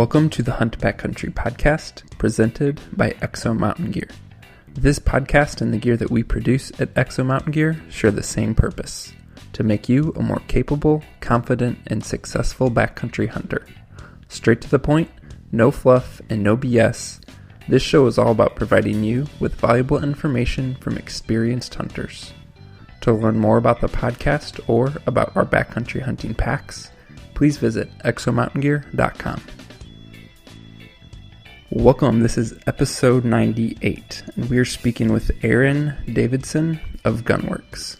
Welcome to the Hunt Backcountry podcast, presented by Exo Mountain Gear. This podcast and the gear that we produce at Exo Mountain Gear share the same purpose: to make you a more capable, confident, and successful backcountry hunter. Straight to the point, no fluff, and no BS, this show is all about providing you with valuable information from experienced hunters. To learn more about the podcast or about our backcountry hunting packs, please visit exomountaingear.com. Welcome, this is episode 98, and we are speaking with Aaron Davidson of Gunwerks.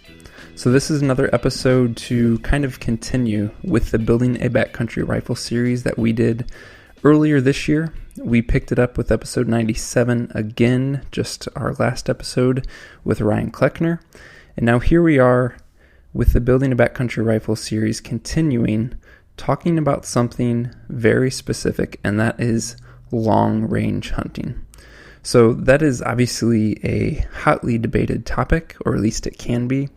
So this is another episode to kind of continue with the Building a Backcountry Rifle series that we did earlier this year. We picked it up with episode 97 again, just our last episode with Ryan Kleckner. And now here we are with the Building a Backcountry Rifle series continuing, talking about something very specific, and that is long-range hunting. So that is obviously a hotly debated topic, or at least it can be.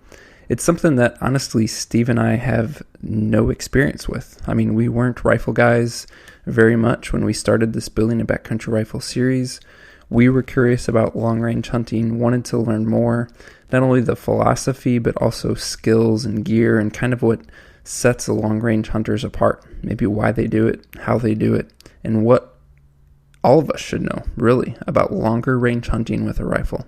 It's something that honestly Steve and I have no experience with. I mean, we weren't rifle guys very much when we started this Building a Backcountry Rifle series. We were curious about long-range hunting, wanted to learn more, not only the philosophy, but also skills and gear and kind of what sets the long-range hunters apart. Maybe why they do it, how they do it, and what all of us should know, really, about longer range hunting with a rifle.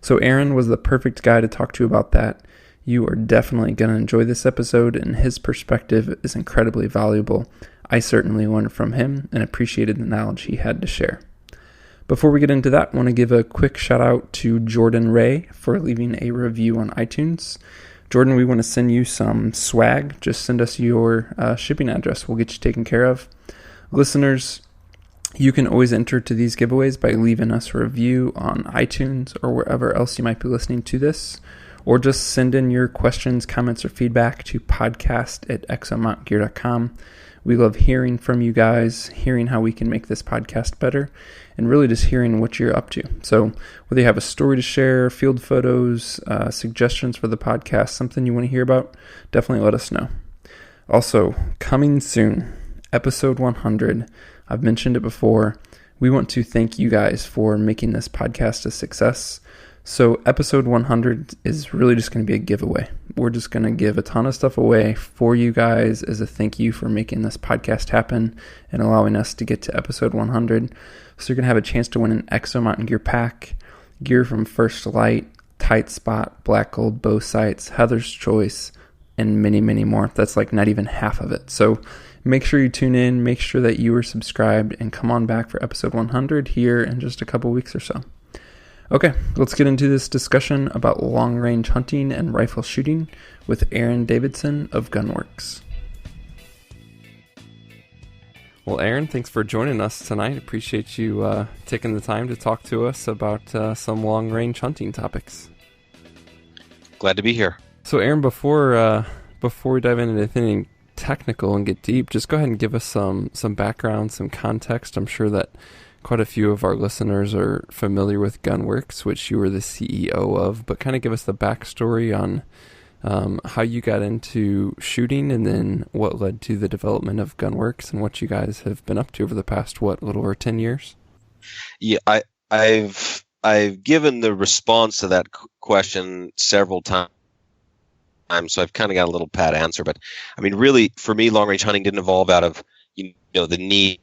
So Aaron was the perfect guy to talk to about that. You are definitely going to enjoy this episode, and his perspective is incredibly valuable. I certainly learned from him and appreciated the knowledge he had to share. Before we get into that, I want to give a quick shout out to Jordan Ray for leaving a review on iTunes. Jordan, we want to send you some swag. Just send us your shipping address. We'll get you taken care of. Listeners, you can always enter to these giveaways by leaving us a review on iTunes or wherever else you might be listening to this, or just send in your questions, comments, or feedback to podcast@exomountaingear.com. We love hearing from you guys, hearing how we can make this podcast better, and really just hearing what you're up to. So whether you have a story to share, field photos, suggestions for the podcast, something you want to hear about, definitely let us know. Also, coming soon, episode 100. I've mentioned it before. We want to thank you guys for making this podcast a success. So episode 100 is really just going to be a giveaway. We're just going to give a ton of stuff away for you guys as a thank you for making this podcast happen and allowing us to get to episode 100. So you're going to have a chance to win an Exo Mountain Gear pack, gear from First Light, Tight Spot, Black Gold bow sights, Heather's Choice, and many, many more. That's like not even half of it. So make sure you tune in, make sure that you are subscribed, and come on back for episode 100 here in just a couple weeks or so. Okay, let's get into this discussion about long-range hunting and rifle shooting with Aaron Davidson of Gunwerks. Well, Aaron, thanks for joining us tonight. Appreciate you taking the time to talk to us about some long-range hunting topics. Glad to be here. So, Aaron, before we dive into anything technical and get deep, just go ahead and give us some background, some context. I'm sure that quite a few of our listeners are familiar with Gunwerks, which you were the CEO of, but kind of give us the backstory on how you got into shooting and then what led to the development of Gunwerks and what you guys have been up to over the past, a little over 10 years? Yeah, I've given the response to that question several times, so I've kind of got a little pat answer. But I mean, really, for me, long range hunting didn't evolve out of the need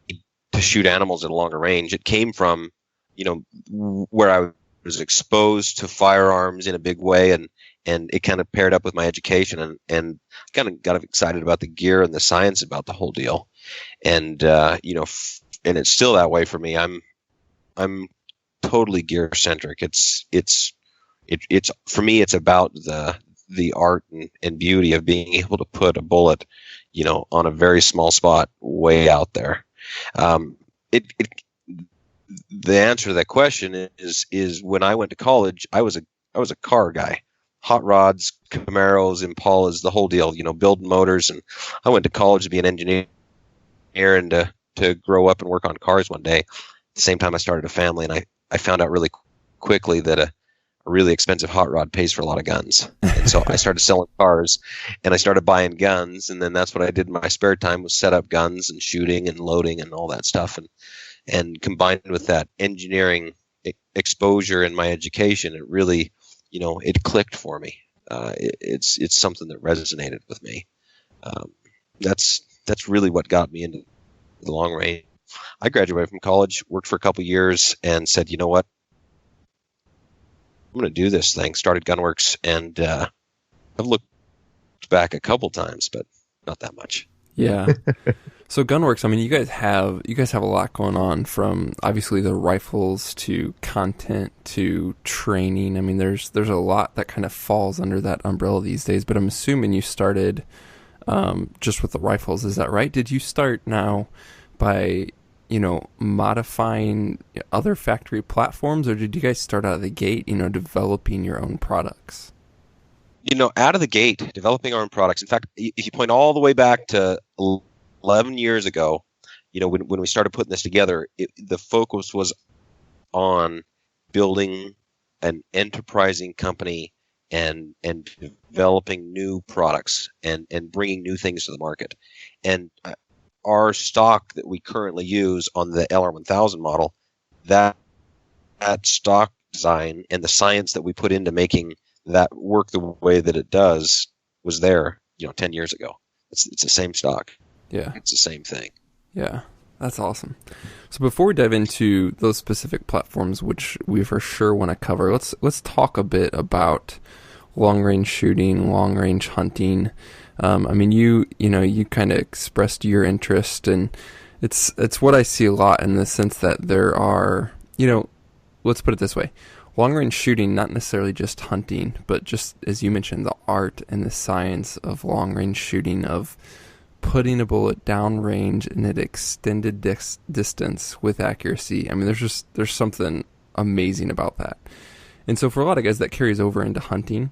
to shoot animals at a longer range. It came from where I was exposed to firearms in a big way, and it kind of paired up with my education, and kind of got excited about the gear and the science about the whole deal. And and it's still that way for me. I'm totally gear centric. It's for me, it's about the art and beauty of being able to put a bullet, on a very small spot way out there. The answer to that question is when I went to college, I was a car guy, hot rods, Camaros, Impalas, the whole deal, building motors. And I went to college to be an engineer and to grow up and work on cars one day. At the same time, I started a family, and I found out really quickly that a a really expensive hot rod pays for a lot of guns. And so I started selling cars, and I started buying guns, and then that's what I did in my spare time, was set up guns and shooting and loading and all that stuff. And combined with that engineering exposure in my education, it really, it clicked for me. It's something that resonated with me. That's really what got me into the long range. I graduated from college, worked for a couple years, and said, you know what? I'm going to do this thing. Started Gunwerks, and I've looked back a couple times, but not that much. Yeah. So Gunwerks, I mean, you guys have a lot going on, from obviously the rifles to content to training. I mean, there's a lot that kind of falls under that umbrella these days. But I'm assuming you started just with the rifles. Is that right? Did you start now by modifying other factory platforms, or did you guys start out of the gate, developing your own products? Out of the gate, developing our own products. In fact, if you point all the way back to 11 years ago, when we started putting this together, the focus was on building an enterprising company and developing new products and bringing new things to the market. And our stock that we currently use on the LR1000 model, that stock design and the science that we put into making that work the way that it does was there, 10 years ago. It's the same stock. Yeah. It's the same thing. Yeah. That's awesome. So before we dive into those specific platforms, which we for sure want to cover, let's talk a bit about long range shooting, long range hunting. I mean, you kind of expressed your interest, and it's what I see a lot, in the sense that there are, let's put it this way. Long range shooting, not necessarily just hunting, but just, as you mentioned, the art and the science of long range shooting, of putting a bullet down range in an extended distance with accuracy. I mean, there's something amazing about that. And so for a lot of guys, that carries over into hunting,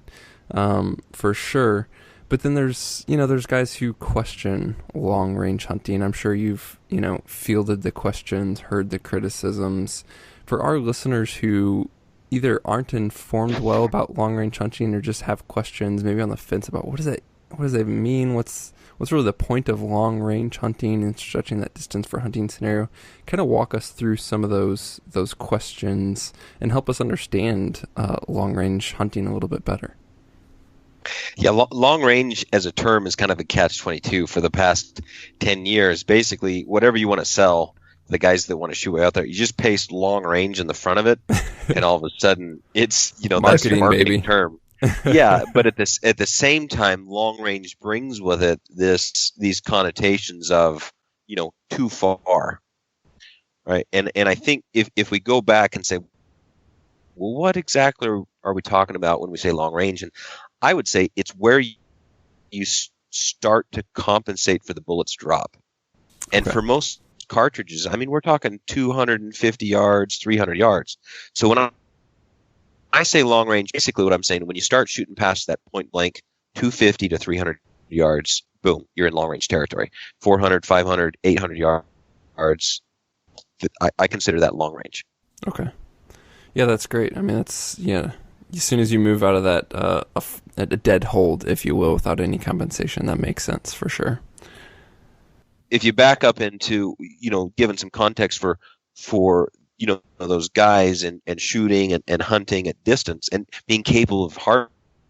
for sure. But then there's guys who question long range hunting. I'm sure you've, fielded the questions, heard the criticisms. For our listeners who either aren't informed well about long range hunting, or just have questions, maybe on the fence about what does that mean? What's really the point of long range hunting and stretching that distance for hunting scenario? Kind of walk us through some of those questions and help us understand long range hunting a little bit better. Yeah, long range as a term is kind of a catch-22 for the past 10 years. Basically, whatever you want to sell, the guys that want to shoot way out there, you just paste long range in the front of it, and all of a sudden it's, that's your marketing term. Yeah, but at the same time, long range brings with it these connotations of, too far, right? And I think if we go back and say, well, what exactly are we talking about when we say long range? And I would say it's where you start to compensate for the bullet's drop. And for most cartridges, I mean, we're talking 250 yards, 300 yards. So when I say long range, basically what I'm saying, when you start shooting past that point blank, 250 to 300 yards, boom, you're in long range territory. 400, 500, 800 yards, I consider that long range. Okay. Yeah, that's great. I mean, as soon as you move out of that, a dead hold, if you will, without any compensation, that makes sense for sure. If you back up into, giving some context for those guys and shooting and hunting at distance and being capable of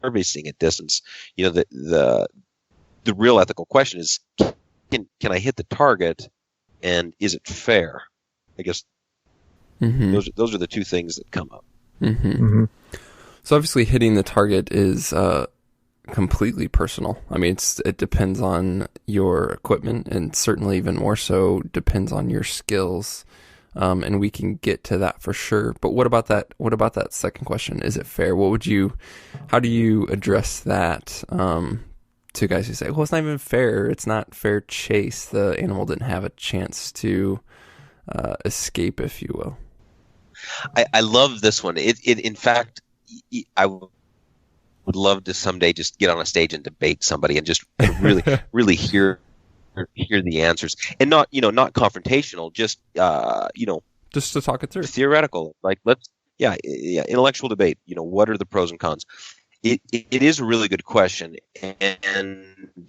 harvesting at distance, the real ethical question is, can I hit the target, and is it fair? I guess those are the two things that come up. Mm-hmm. Mm-hmm. So obviously hitting the target is completely personal. I mean, it depends on your equipment, and certainly even more so depends on your skills. And we can get to that for sure. But what about that second question? Is it fair? How do you address that to guys who say, well, it's not even fair. It's not fair chase. The animal didn't have a chance to escape, if you will. I love this one. In fact, I would love to someday just get on a stage and debate somebody and just really, really hear the answers, and not confrontational, just just to talk it through. Theoretical. Like yeah, intellectual debate. What are the pros and cons? It is a really good question, and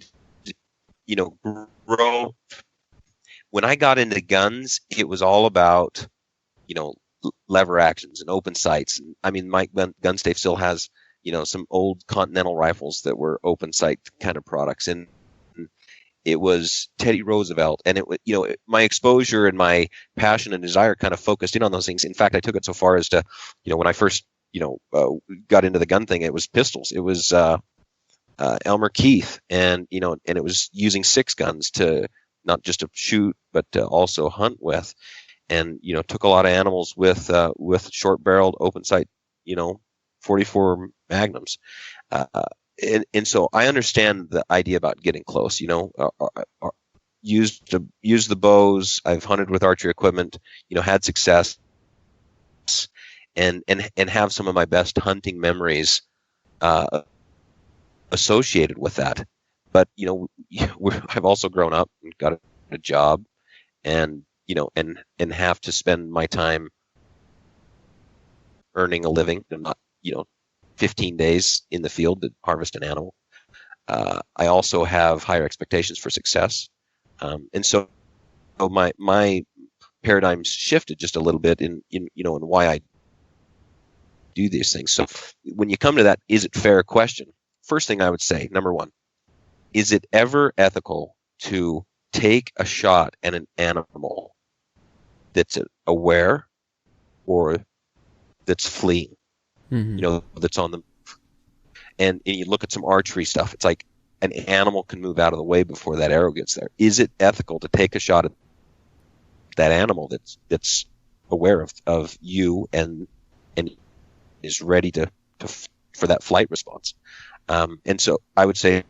grow. When I got into guns, it was all about lever actions and open sights. And, I mean, my gun safe still has some old Continental rifles that were open sight kind of products, and it was Teddy Roosevelt, and my exposure and my passion and desire kind of focused in on those things. In fact, I took it so far as to, when I first, got into the gun thing, it was pistols. It was Elmer Keith, and it was using six guns to not just to shoot, but to also hunt with, and took a lot of animals with short-barreled open sight, 44 Magnums. And so I understand the idea about getting close. Use the bows. I've hunted with archery equipment. Had success, and have some of my best hunting memories associated with that. But I've also grown up and got a job, and and have to spend my time earning a living. I'm not 15 days in the field to harvest an animal. I also have higher expectations for success, and so my paradigm's shifted just a little bit in why I do these things. So when you come to that, is it fair question? First thing I would say, number one, is it ever ethical to take a shot at an animal that's aware or that's fleeing? Mm-hmm. That's on the move. And you look at some archery stuff, it's like an animal can move out of the way before that arrow gets there. Is it ethical to take a shot at that animal that's aware of you and is ready to for that flight response? And so I would say,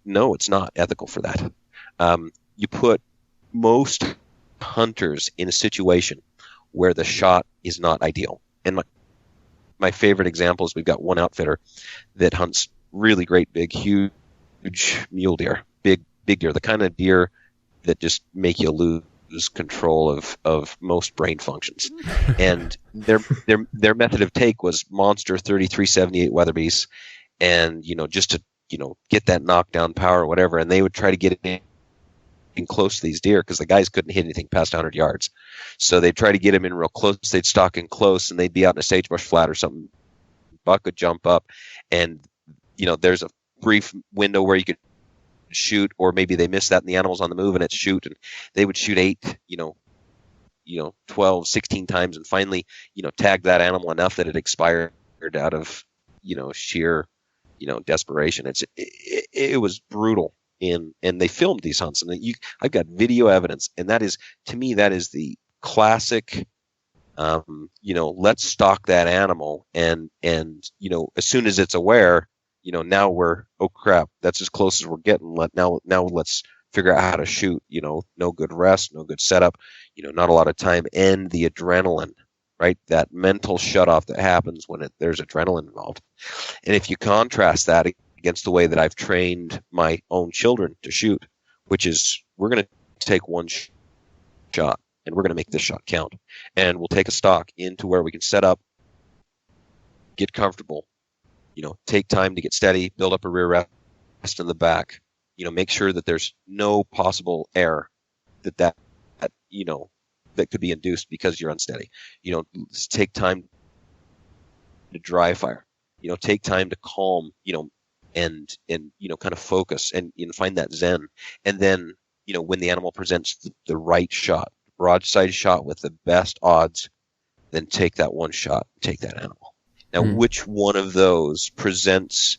no, it's not ethical for that. You put most hunters in a situation where the shot is not ideal. And my favorite example is we've got one outfitter that hunts really great, big, huge mule deer, big deer, the kind of deer that just make you lose control of most brain functions. And their method of take was monster 3378 Weatherby's, and just to get that knockdown power or whatever. And they would try to get in close to these deer because the guys couldn't hit anything past 100 yards. So they'd try to get him in real close. They'd stalk in close, and they'd be out in a sagebrush flat or something. Buck would jump up, and there's a brief window where you could shoot, or maybe they miss that and the animal's on the move and it's shoot, and they would shoot 8, 12, 16 times, and finally, tag that animal enough that it expired out of, sheer, desperation. It was brutal. And they filmed these hunts, and I've got video evidence, and that is, to me, that is the classic. Let's stalk that animal, and as soon as it's aware, now we're, oh crap, that's as close as we're getting. Now let's figure out how to shoot. No good rest, no good setup. Not a lot of time, and the adrenaline, right? That mental shutoff that happens when there's adrenaline involved. And if you contrast that against the way that I've trained my own children to shoot, which is, we're going to take one shot, and we're going to make this shot count. And we'll take a stock into where we can set up, get comfortable, take time to get steady, build up a rear rest in the back, make sure that there's no possible error that could be induced because you're unsteady. Take time to dry fire, take time to calm, and kind of focus and find that zen. And then, when the animal presents the right shot, broadside shot with the best odds, then take that one shot, take that animal. Now, which one of those presents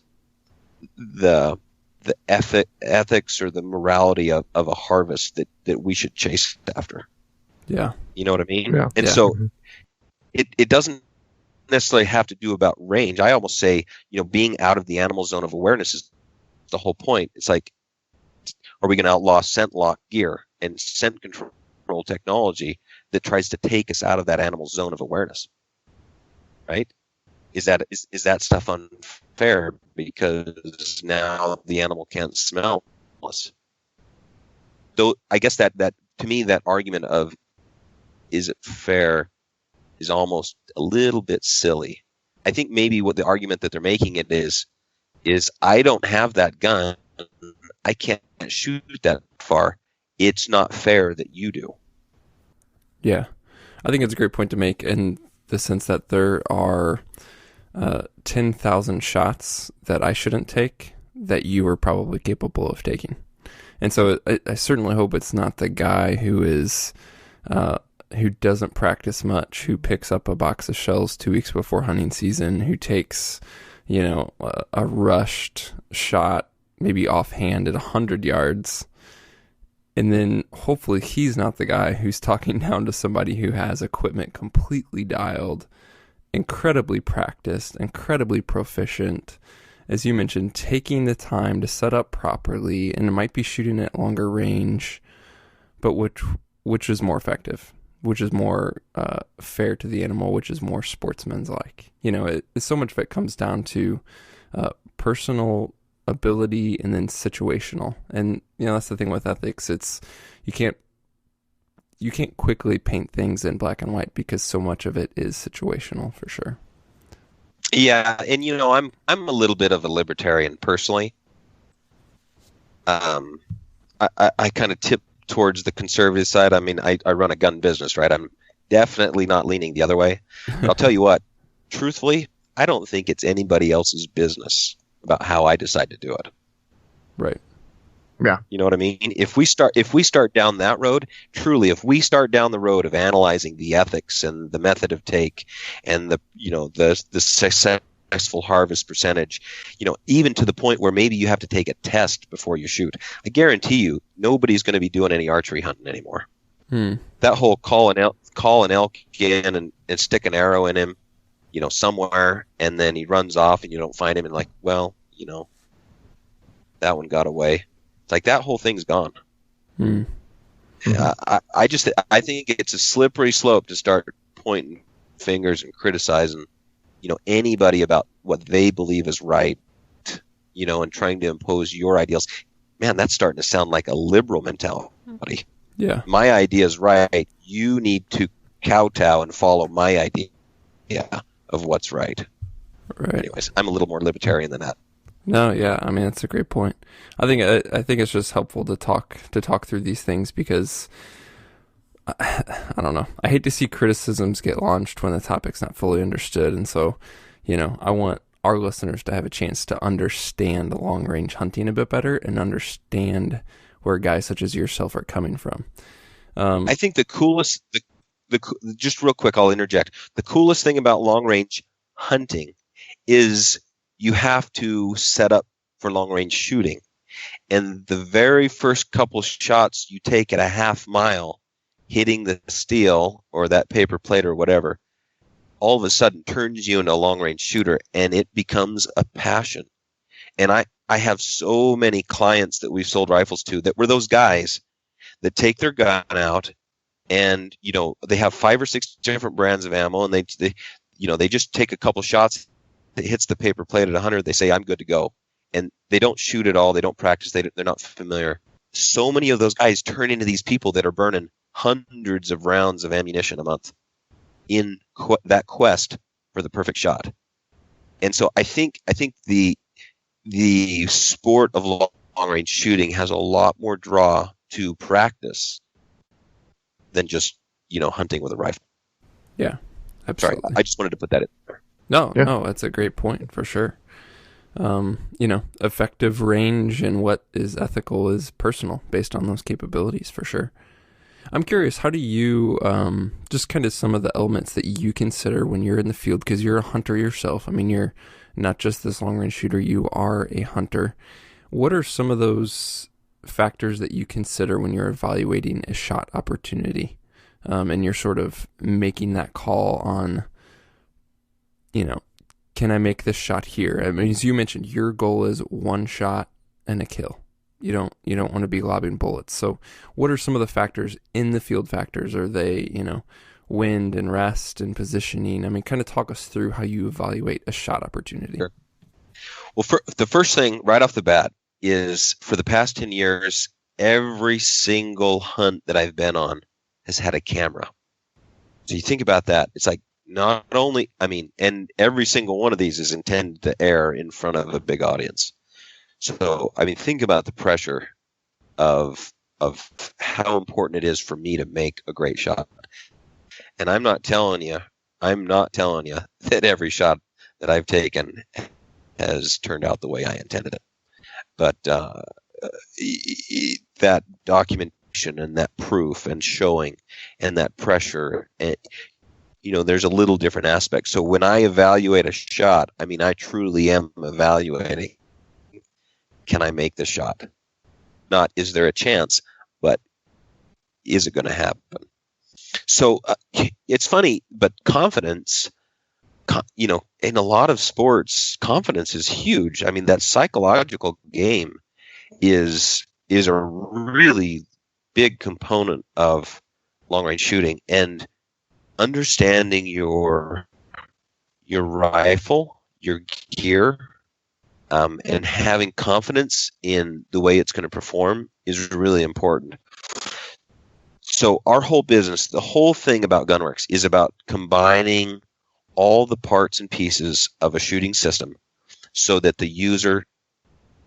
the ethics or the morality of a harvest that we should chase after? Yeah. You know what I mean? Yeah. And so it doesn't necessarily have to do about range. I almost say, being out of the animal zone of awareness is the whole point. It's like, are we going to outlaw scent lock gear and scent control technology that tries to take us out of that animal zone of awareness? Right? Is that stuff unfair because now the animal can't smell us? Though I guess that to me, that argument of, is it fair, is almost a little bit silly. I think maybe what the argument that they're making it is I don't have that gun. I can't shoot that far. It's not fair that you do. Yeah. I think it's a great point to make in the sense that there are 10,000 shots that I shouldn't take that you are probably capable of taking. And so I certainly hope it's not the guy who is who doesn't practice much, who picks up a box of shells 2 weeks before hunting season, who takes, a rushed shot, maybe offhand at 100 yards. And then hopefully he's not the guy who's talking down to somebody who has equipment completely dialed, incredibly practiced, incredibly proficient. As you mentioned, taking the time to set up properly, and it might be shooting at longer range, but which is more effective, which is more fair to the animal, which is more sportsman's-like. So much of it comes down to personal ability and then situational. And that's the thing with ethics. It's you can't quickly paint things in black and white because so much of it is situational, for sure. Yeah, and I'm a little bit of a libertarian personally. I kind of tip towards the conservative side. I mean, I run a gun business, right? I'm definitely not leaning the other way. But I'll tell you what, truthfully, I don't think it's anybody else's business about how I decide to do it. Right. Yeah. You know what I mean? If we start down that road, truly, if we start down the road of analyzing the ethics and the method of take and the successful harvest percentage, even to the point where maybe you have to take a test before you shoot, I guarantee you nobody's going to be doing any archery hunting anymore. That whole call an elk in and stick an arrow in him, somewhere, and then he runs off and you don't find him, and that one got away. It's like that whole thing's gone. I think it's a slippery slope to start pointing fingers and criticizing, anybody about what they believe is right, and trying to impose your ideals. Man, that's starting to sound like a liberal mentality. Yeah. My idea is right. You need to kowtow and follow my idea of what's right. Right. Anyways, I'm a little more libertarian than that. No, yeah, I mean, that's a great point. I think it's just helpful to talk through these things because I don't know. I hate to see criticisms get launched when the topic's not fully understood, and so, I want our listeners to have a chance to understand long range hunting a bit better and understand where guys such as yourself are coming from. I think the coolest, just real quick, I'll interject. The coolest thing about long range hunting is you have to set up for long range shooting. And the very first couple shots you take at a half mile, hitting the steel or that paper plate or whatever, all of a sudden turns you into a long range shooter, and it becomes a passion. And I have so many clients that we've sold rifles to that were those guys that take their gun out and, they have 5 or 6 different brands of ammo, and they just take a couple shots. It hits the paper plate at 100. They say, I'm good to go. And they don't shoot at all. They don't practice. They're not familiar. So many of those guys turn into these people that are burning hundreds of rounds of ammunition a month in that quest for the perfect shot. And so I think the sport of long-range shooting has a lot more draw to practice than just, hunting with a rifle. Yeah, absolutely. Sorry, I just wanted to put that in there. No, that's a great point for sure. Effective range and what is ethical is personal based on those capabilities for sure. I'm curious, how do you, just kind of some of the elements that you consider when you're in the field, because you're a hunter yourself. I mean, you're not just this long range shooter, you are a hunter. What are some of those factors that you consider when you're evaluating a shot opportunity? And you're sort of making that call on, can I make this shot here? I mean, as you mentioned, your goal is one shot and a kill. You don't want to be lobbing bullets. So what are some of the factors in the field factors? Are they, wind and rest and positioning? I mean, kind of talk us through how you evaluate a shot opportunity. Sure. Well, the first thing right off the bat is, for the past 10 years, every single hunt that I've been on has had a camera. So you think about that. It's like not only, I mean, and every single one of these is intended to air in front of a big audience. So, I mean, think about the pressure of how important it is for me to make a great shot. And I'm not telling you that every shot that I've taken has turned out the way I intended it. But that documentation and that proof and showing and that pressure, and, there's a little different aspect. So when I evaluate a shot, I mean, I truly am evaluating, can I make the shot? Not is there a chance, but is it going to happen? So it's funny, but confidence, in a lot of sports, confidence is huge. I mean, that psychological game is a really big component of long-range shooting, and understanding your rifle, your gear, and having confidence in the way it's going to perform is really important. So our whole business, the whole thing about Gunwerks is about combining all the parts and pieces of a shooting system so that the user,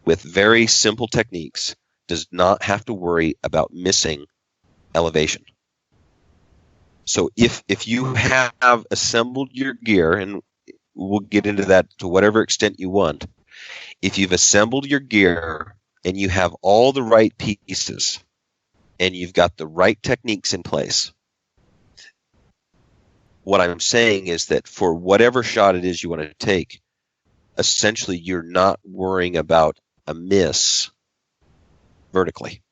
with very simple techniques, does not have to worry about missing elevation. So if you have assembled your gear, and we'll get into that to whatever extent you want, if you've assembled your gear and you have all the right pieces and you've got the right techniques in place, what I'm saying is that for whatever shot it is you want to take, essentially you're not worrying about a miss vertically.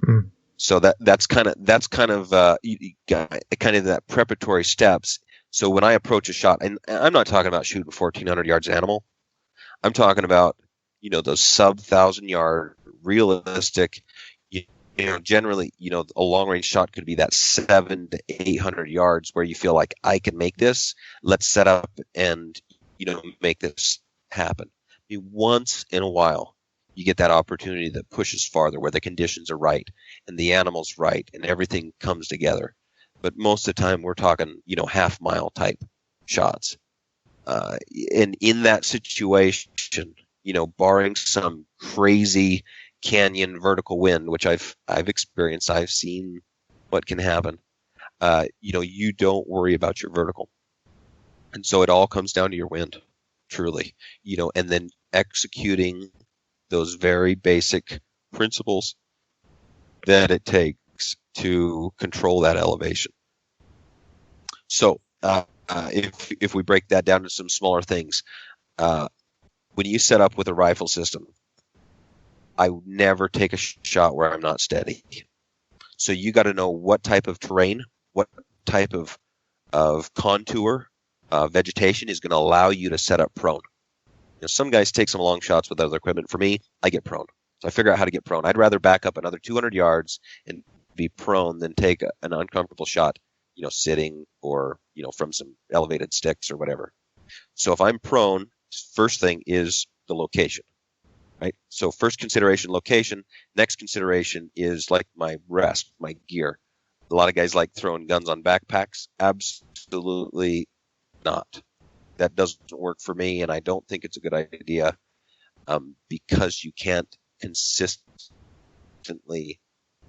Mm. So that's kind of that preparatory steps. So when I approach a shot, and I'm not talking about shooting 1,400 yards animal, I'm talking about those sub 1,000-yard realistic. Generally, a long range shot could be that 700 to 800 yards where you feel like I can make this. Let's set up and make this happen. I mean, once in a while, you get that opportunity that pushes farther, where the conditions are right and the animal's right and everything comes together. But most of the time, we're talking half mile type shots. And in that situation, barring some crazy canyon vertical wind, which I've experienced, I've seen what can happen. You don't worry about your vertical, and so it all comes down to your wind, truly. And then executing those very basic principles that it takes to control that elevation. So if we break that down to some smaller things, when you set up with a rifle system, I never take a shot where I'm not steady. So you got to know what type of terrain, what type of contour, vegetation is going to allow you to set up prone. Some guys take some long shots with other equipment. For me, I get prone. So I figure out how to get prone. I'd rather back up another 200 yards and be prone than take an uncomfortable shot, sitting or, from some elevated sticks or whatever. So if I'm prone, first thing is the location. Right? So first consideration, location. Next consideration is like my rest, my gear. A lot of guys like throwing guns on backpacks. Absolutely not. That doesn't work for me, and I don't think it's a good idea because you can't consistently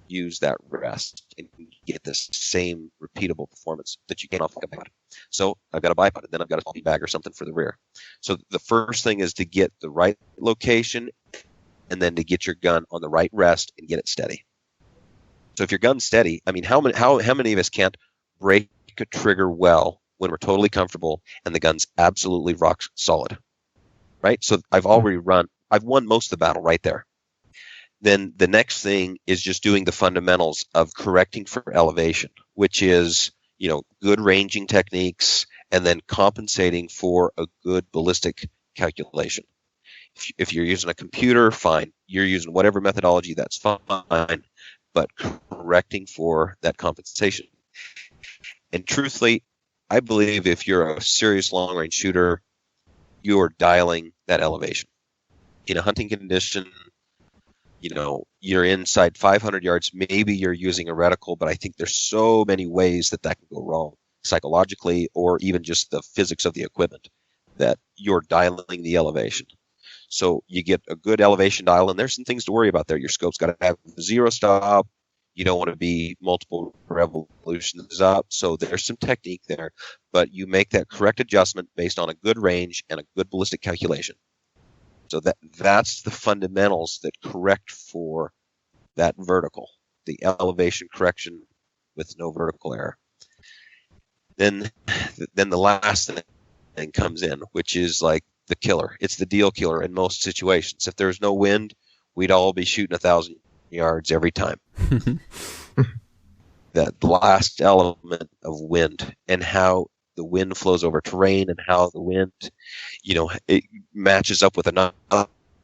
use that rest and get the same repeatable performance that you get off a bipod. So I've got a bipod, and then I've got a small bag or something for the rear. So the first thing is to get the right location, and then to get your gun on the right rest and get it steady. So if your gun's steady, I mean, how many of us can't break a trigger well when we're totally comfortable and the gun's absolutely rock solid, right? So I've won most of the battle right there. Then the next thing is just doing the fundamentals of correcting for elevation, which is, good ranging techniques and then compensating for a good ballistic calculation. If you're using a computer, fine. You're using whatever methodology, that's fine. But correcting for that compensation. And truthfully, I believe if you're a serious long-range shooter, you are dialing that elevation. In a hunting condition, you're inside 500 yards. Maybe you're using a reticle, but I think there's so many ways that can go wrong. psychologically or even just the physics of the equipment, that you're dialing the elevation. So you get a good elevation dial, and there's some things to worry about there. Your scope's got to have zero stop. You don't want to be multiple revolutions up. So there's some technique there, but you make that correct adjustment based on a good range and a good ballistic calculation. So that's the fundamentals that correct for that vertical, the elevation correction with no vertical error. Then the last thing comes in, which is like the killer. It's the deal killer in most situations. If there's no wind, we'd all be shooting 1,000 yards every time. That last element of wind and how the wind flows over terrain and how the wind, it matches up with another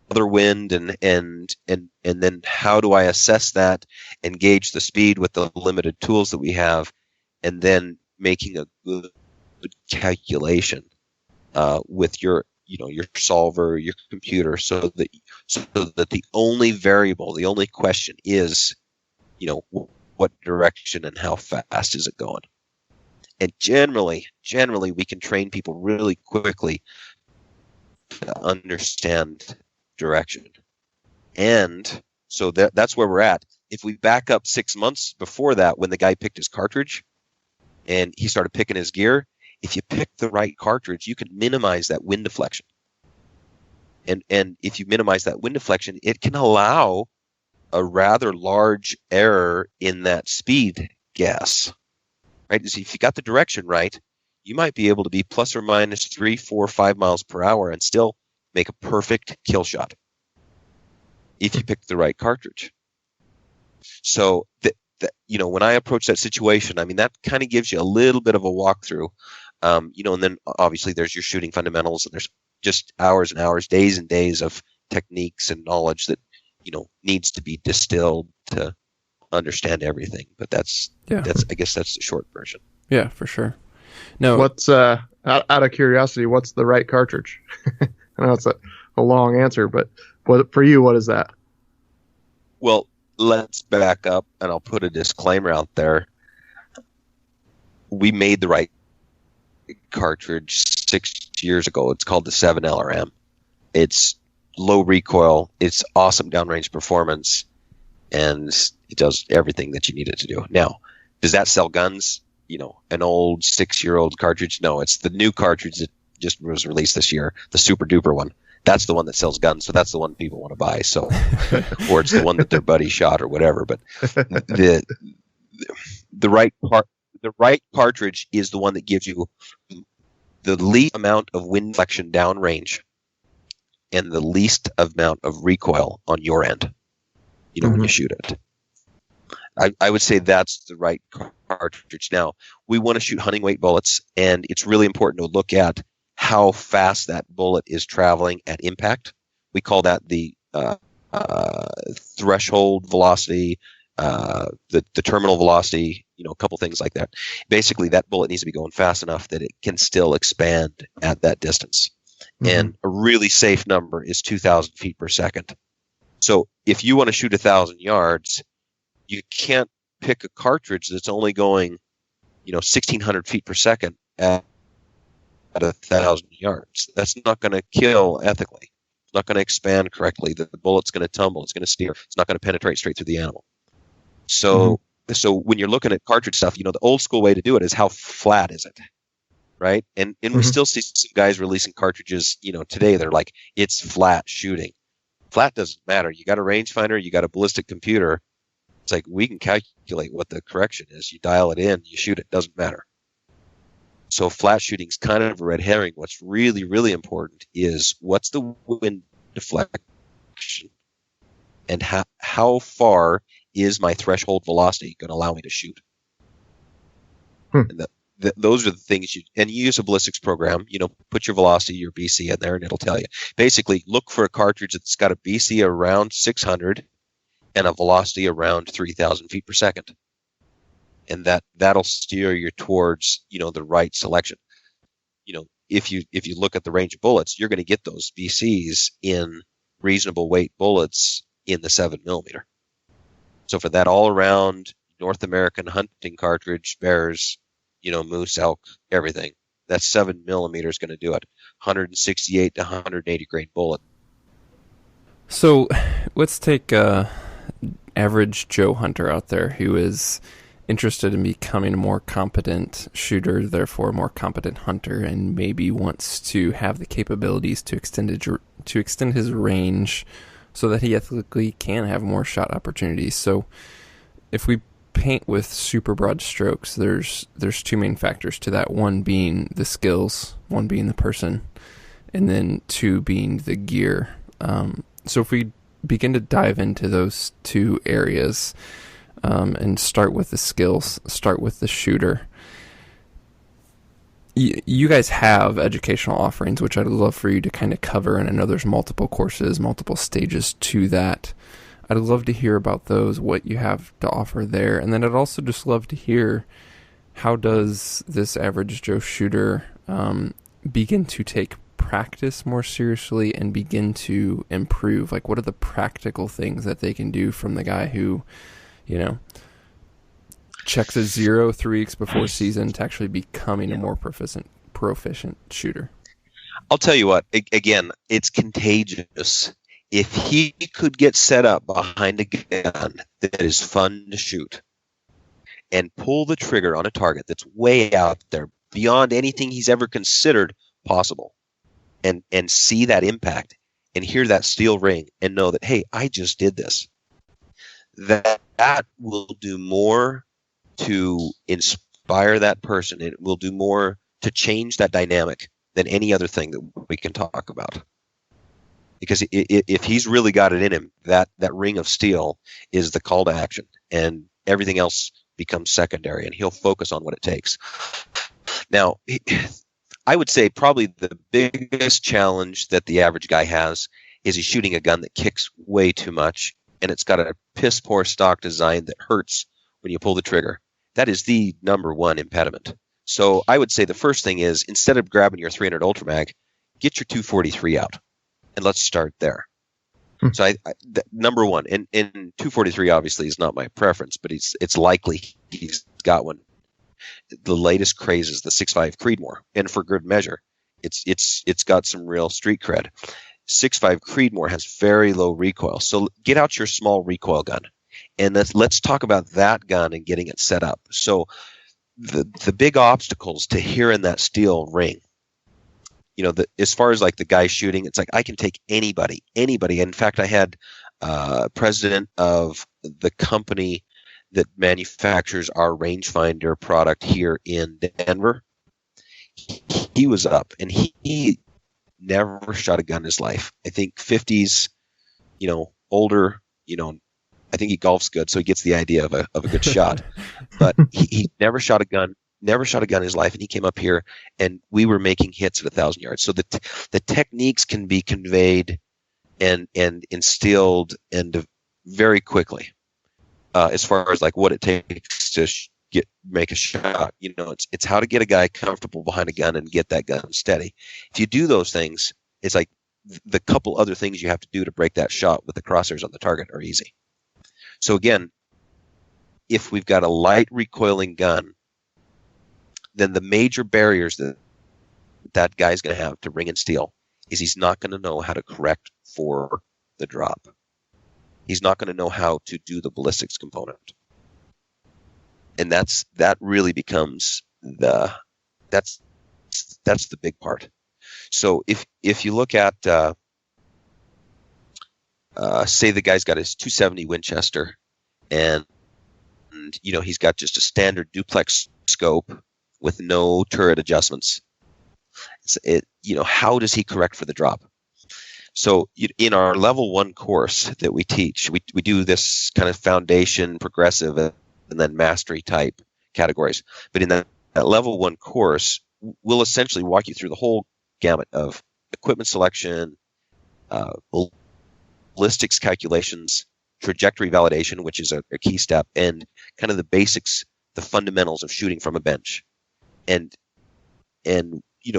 wind and then how do I assess that and gauge the speed with the limited tools that we have, and then making a good calculation with your solver, your computer, so that the only variable, the only question is, what direction and how fast is it going? And generally, we can train people really quickly to understand direction. And so that's where we're at. If we back up 6 months before that, when the guy picked his cartridge and he started picking his gear, if you pick the right cartridge, you can minimize that wind deflection. And if you minimize that wind deflection, it can allow a rather large error in that speed guess. Right? So if you got the direction right, you might be able to be plus or minus 3, 4, 5 miles per hour and still make a perfect kill shot if you pick the right cartridge. So when I approach that situation, I mean, that kind of gives you a little bit of a walkthrough. And then obviously there's your shooting fundamentals, and there's just hours and hours, days and days of techniques and knowledge that, needs to be distilled to understand everything. But I guess that's the short version. Yeah, for sure. No, what's out of curiosity, what's the right cartridge? I know it's a long answer, but for you, what is that? Well, let's back up, and I'll put a disclaimer out there. We made the right cartridge 6 years ago. It's called the 7LRM. It's low recoil. It's awesome downrange performance, and it does everything that you need it to do. Now, does that sell guns? An old 6-year-old cartridge? No, it's the new cartridge that just was released this year, the super duper one. That's the one that sells guns, so that's the one people want to buy. So, or it's the one that their buddy shot or whatever. But the right cartridge is the one that gives you the least amount of wind deflection downrange and the least amount of recoil on your end. When you shoot it. I would say that's the right cartridge. Now, we want to shoot hunting weight bullets, and it's really important to look at how fast that bullet is traveling at impact. We call that the threshold velocity, the terminal velocity, a couple things like that. Basically, that bullet needs to be going fast enough that it can still expand at that distance. And a really safe number is 2,000 feet per second. So if you want to shoot 1,000 yards, you can't pick a cartridge that's only going, 1,600 feet per second at 1,000 yards. That's not going to kill ethically. It's not going to expand correctly. The bullet's going to tumble. It's going to steer. It's not going to penetrate straight through the animal. So when you're looking at cartridge stuff, the old school way to do it is how flat is it, right? And we still see some guys releasing cartridges, today. They're like, it's flat shooting. Flat doesn't matter. You got a rangefinder. You got a ballistic computer. It's like, we can calculate what the correction is. You dial it in, you shoot it. Doesn't matter. So flat shooting is kind of a red herring. What's really, really important is what's the wind deflection and how far is my threshold velocity going to allow me to shoot? And those are the things you use a ballistics program, put your velocity, your BC in there, and it'll tell you. Basically, look for a cartridge that's got a BC around 600 and a velocity around 3,000 feet per second. And that'll steer you towards, the right selection. If you look at the range of bullets, you're going to get those BCs in reasonable weight bullets in the 7mm. So for that all around North American hunting cartridge, bears, moose, elk, everything. That 7mm is going to do it. 168 to 180 grain bullet. So let's take average Joe hunter out there who is interested in becoming a more competent shooter, therefore a more competent hunter, and maybe wants to have the capabilities to extend his range so that he ethically can have more shot opportunities. So if we paint with super broad strokes, there's two main factors to that. One being the skills, one being the person, and then two being the gear. So if we begin to dive into those two areas, and start with the skills, start with the shooter. You guys have educational offerings, which I'd love for you to kind of cover, and I know there's multiple courses, multiple stages to that. I'd love to hear about those, what you have to offer there, and then I'd also just love to hear how does this average Joe shooter begin to take practice more seriously and begin to improve? Like, what are the practical things that they can do from the guy who, checks a 0 3 weeks before season to actually becoming a more proficient shooter? I'll tell you what, again, it's contagious. If he could get set up behind a gun that is fun to shoot and pull the trigger on a target that's way out there beyond anything he's ever considered possible, and see that impact and hear that steel ring and know that, hey, I just did this, that will do more to inspire that person. It will do more to change that dynamic than any other thing that we can talk about. Because if he's really got it in him, that ring of steel is the call to action, and everything else becomes secondary, and he'll focus on what it takes. Now, I would say probably the biggest challenge that the average guy has is he's shooting a gun that kicks way too much, and it's got a piss poor stock design that hurts when you pull the trigger. That is the number one impediment. So I would say the first thing is, instead of grabbing your 300 Ultramag, get your 243 out, and let's start there. So number one, and 243 obviously is not my preference, but it's likely he's got one. The latest craze is the 6.5 Creedmoor, and for good measure, it's got some real street cred. 6.5 Creedmoor has very low recoil, so get out your small recoil gun, and let's talk about that gun and getting it set up. So the big obstacles to hearing that steel ring, as far as like the guy shooting, it's like I can take anybody. In fact, I had president of the company that manufactures our rangefinder product here in Denver. He was up, and he never shot a gun in his life. I think 50s, older, I think he golfs good, so he gets the idea of a good shot. But he never shot a gun in his life, and he came up here, and we were making hits at 1,000 yards. So the techniques can be conveyed and instilled and very quickly. As far as like what it takes to make a shot, it's how to get a guy comfortable behind a gun and get that gun steady. If you do those things, it's like the couple other things you have to do to break that shot with the crosshairs on the target are easy. So again, if we've got a light recoiling gun, then the major barriers that guy's going to have to ring and steel is he's not going to know how to correct for the drop. He's not going to know how to do the ballistics component. And that really becomes that's the big part. So if you look at say the guy's got his 270 Winchester, and he's got just a standard duplex scope with no turret adjustments. How does he correct for the drop? So in our level 1 course that we teach, we do this kind of foundation, progressive, and then mastery type categories. But in that level 1 course, we'll essentially walk you through the whole gamut of equipment selection, ballistics calculations, trajectory validation, which is a key step, and kind of the basics, the fundamentals of shooting from a bench. And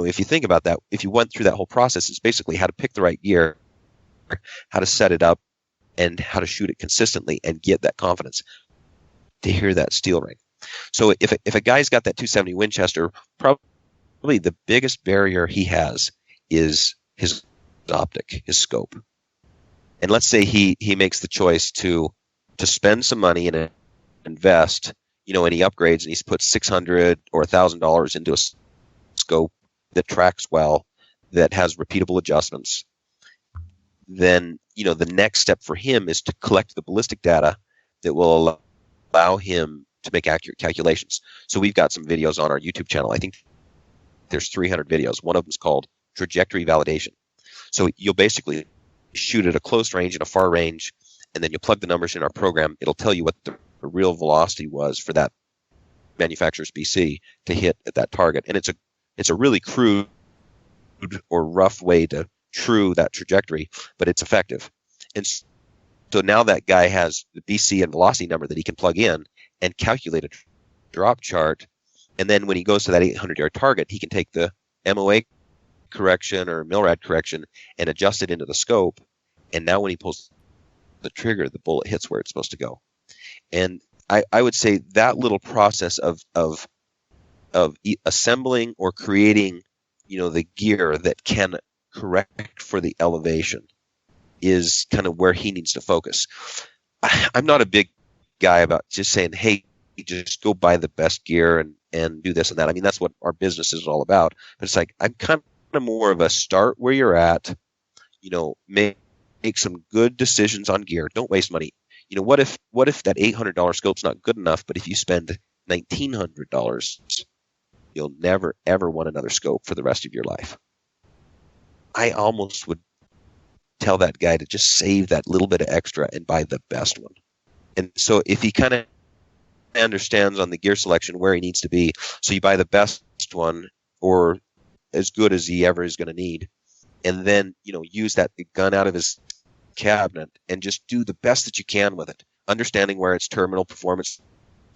if you think about that, if you went through that whole process, it's basically how to pick the right gear, how to set it up, and how to shoot it consistently and get that confidence to hear that steel ring. So if a guy's got that 270 Winchester, probably the biggest barrier he has is his optic, his scope. And let's say he makes the choice to spend some money and invest, and he upgrades and he's put $600 or $1,000 into a scope that tracks well, that has repeatable adjustments. Then, the next step for him is to collect the ballistic data that will allow him to make accurate calculations. So we've got some videos on our YouTube channel. I think there's 300 videos. One of them is called Trajectory Validation. So you'll basically shoot at a close range and a far range, and then you plug the numbers in our program. It'll tell you what the real velocity was for that manufacturer's BC to hit at that target. And it's a really crude or rough way to true that trajectory, but it's effective. And so now that guy has the BC and velocity number that he can plug in and calculate a drop chart. And then when he goes to that 800-yard target, he can take the MOA correction or MILRAD correction and adjust it into the scope. And now when he pulls the trigger, the bullet hits where it's supposed to go. And I would say that little process of assembling or creating, the gear that can correct for the elevation is kind of where he needs to focus. I'm not a big guy about just saying, hey, just go buy the best gear and do this and that. I mean, that's what our business is all about. But it's like, I'm kind of more of a start where you're at, make some good decisions on gear. Don't waste money. What if that $800 scope's not good enough, but if you spend $1,900, you'll never, ever want another scope for the rest of your life. I almost would tell that guy to just save that little bit of extra and buy the best one. And so if he kind of understands on the gear selection where he needs to be, so you buy the best one or as good as he ever is going to need, and then, use that gun out of his cabinet and just do the best that you can with it, understanding where its terminal performance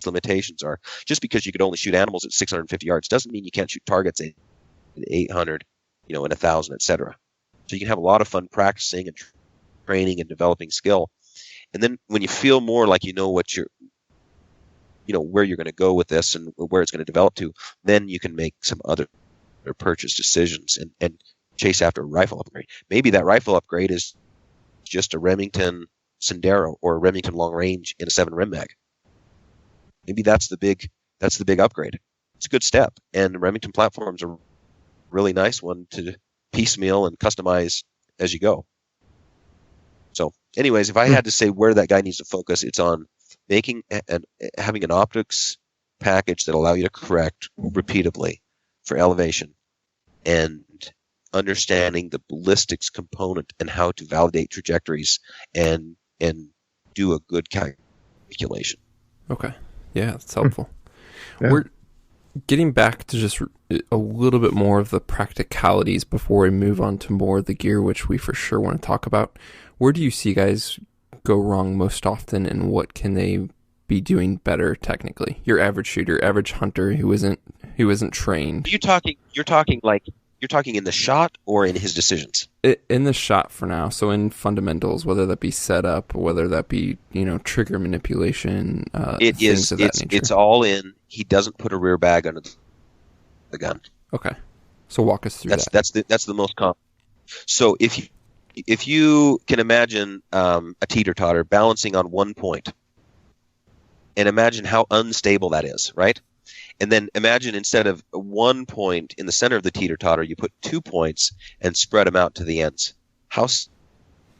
limitations are. Just because you could only shoot animals at 650 yards doesn't mean you can't shoot targets at 800, and 1,000, etc. So you can have a lot of fun practicing and training and developing skill. And then when you feel more like what you're, where you're going to go with this and where it's going to develop to, then you can make some other purchase decisions and chase after a rifle upgrade. Maybe that rifle upgrade is just a Remington Sendero or a Remington Long Range in a 7 Rem mag. Maybe that's the big upgrade. It's a good step, and the Remington platforms are a really nice one to piecemeal and customize as you go. So, anyways, if I had to say where that guy needs to focus, it's on making and having an optics package that allow you to correct repeatably for elevation, and understanding the ballistics component and how to validate trajectories and do a good calculation. Okay. Yeah, that's helpful. Yeah. We're getting back to just a little bit more of the practicalities before we move on to more of the gear, which we for sure want to talk about. Where do you see guys go wrong most often, and what can they be doing better technically? Your average shooter, average hunter who isn't trained. You're talking in the shot or in his decisions? In the shot for now. So in fundamentals, whether that be setup, whether that be trigger manipulation. It's all in. He doesn't put a rear bag under the gun. Okay, so walk us through that. That's the most common. So if you can imagine a teeter-totter balancing on one point, and imagine how unstable that is, right? And then imagine instead of 1 point in the center of the teeter-totter, you put 2 points and spread them out to the ends. How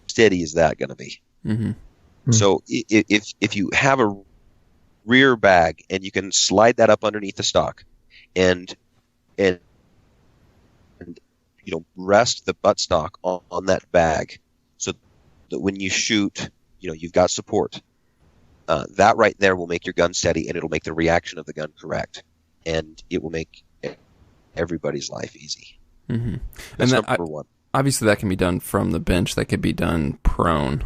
steady is that going to be? Mm-hmm. Mm-hmm. So if you have a rear bag and you can slide that up underneath the stock and rest the buttstock on that bag so that when you shoot, you've got support. That right there will make your gun steady, and it'll make the reaction of the gun correct, and it will make everybody's life easy. Mm-hmm. That's number one. Obviously, that can be done from the bench. That could be done prone.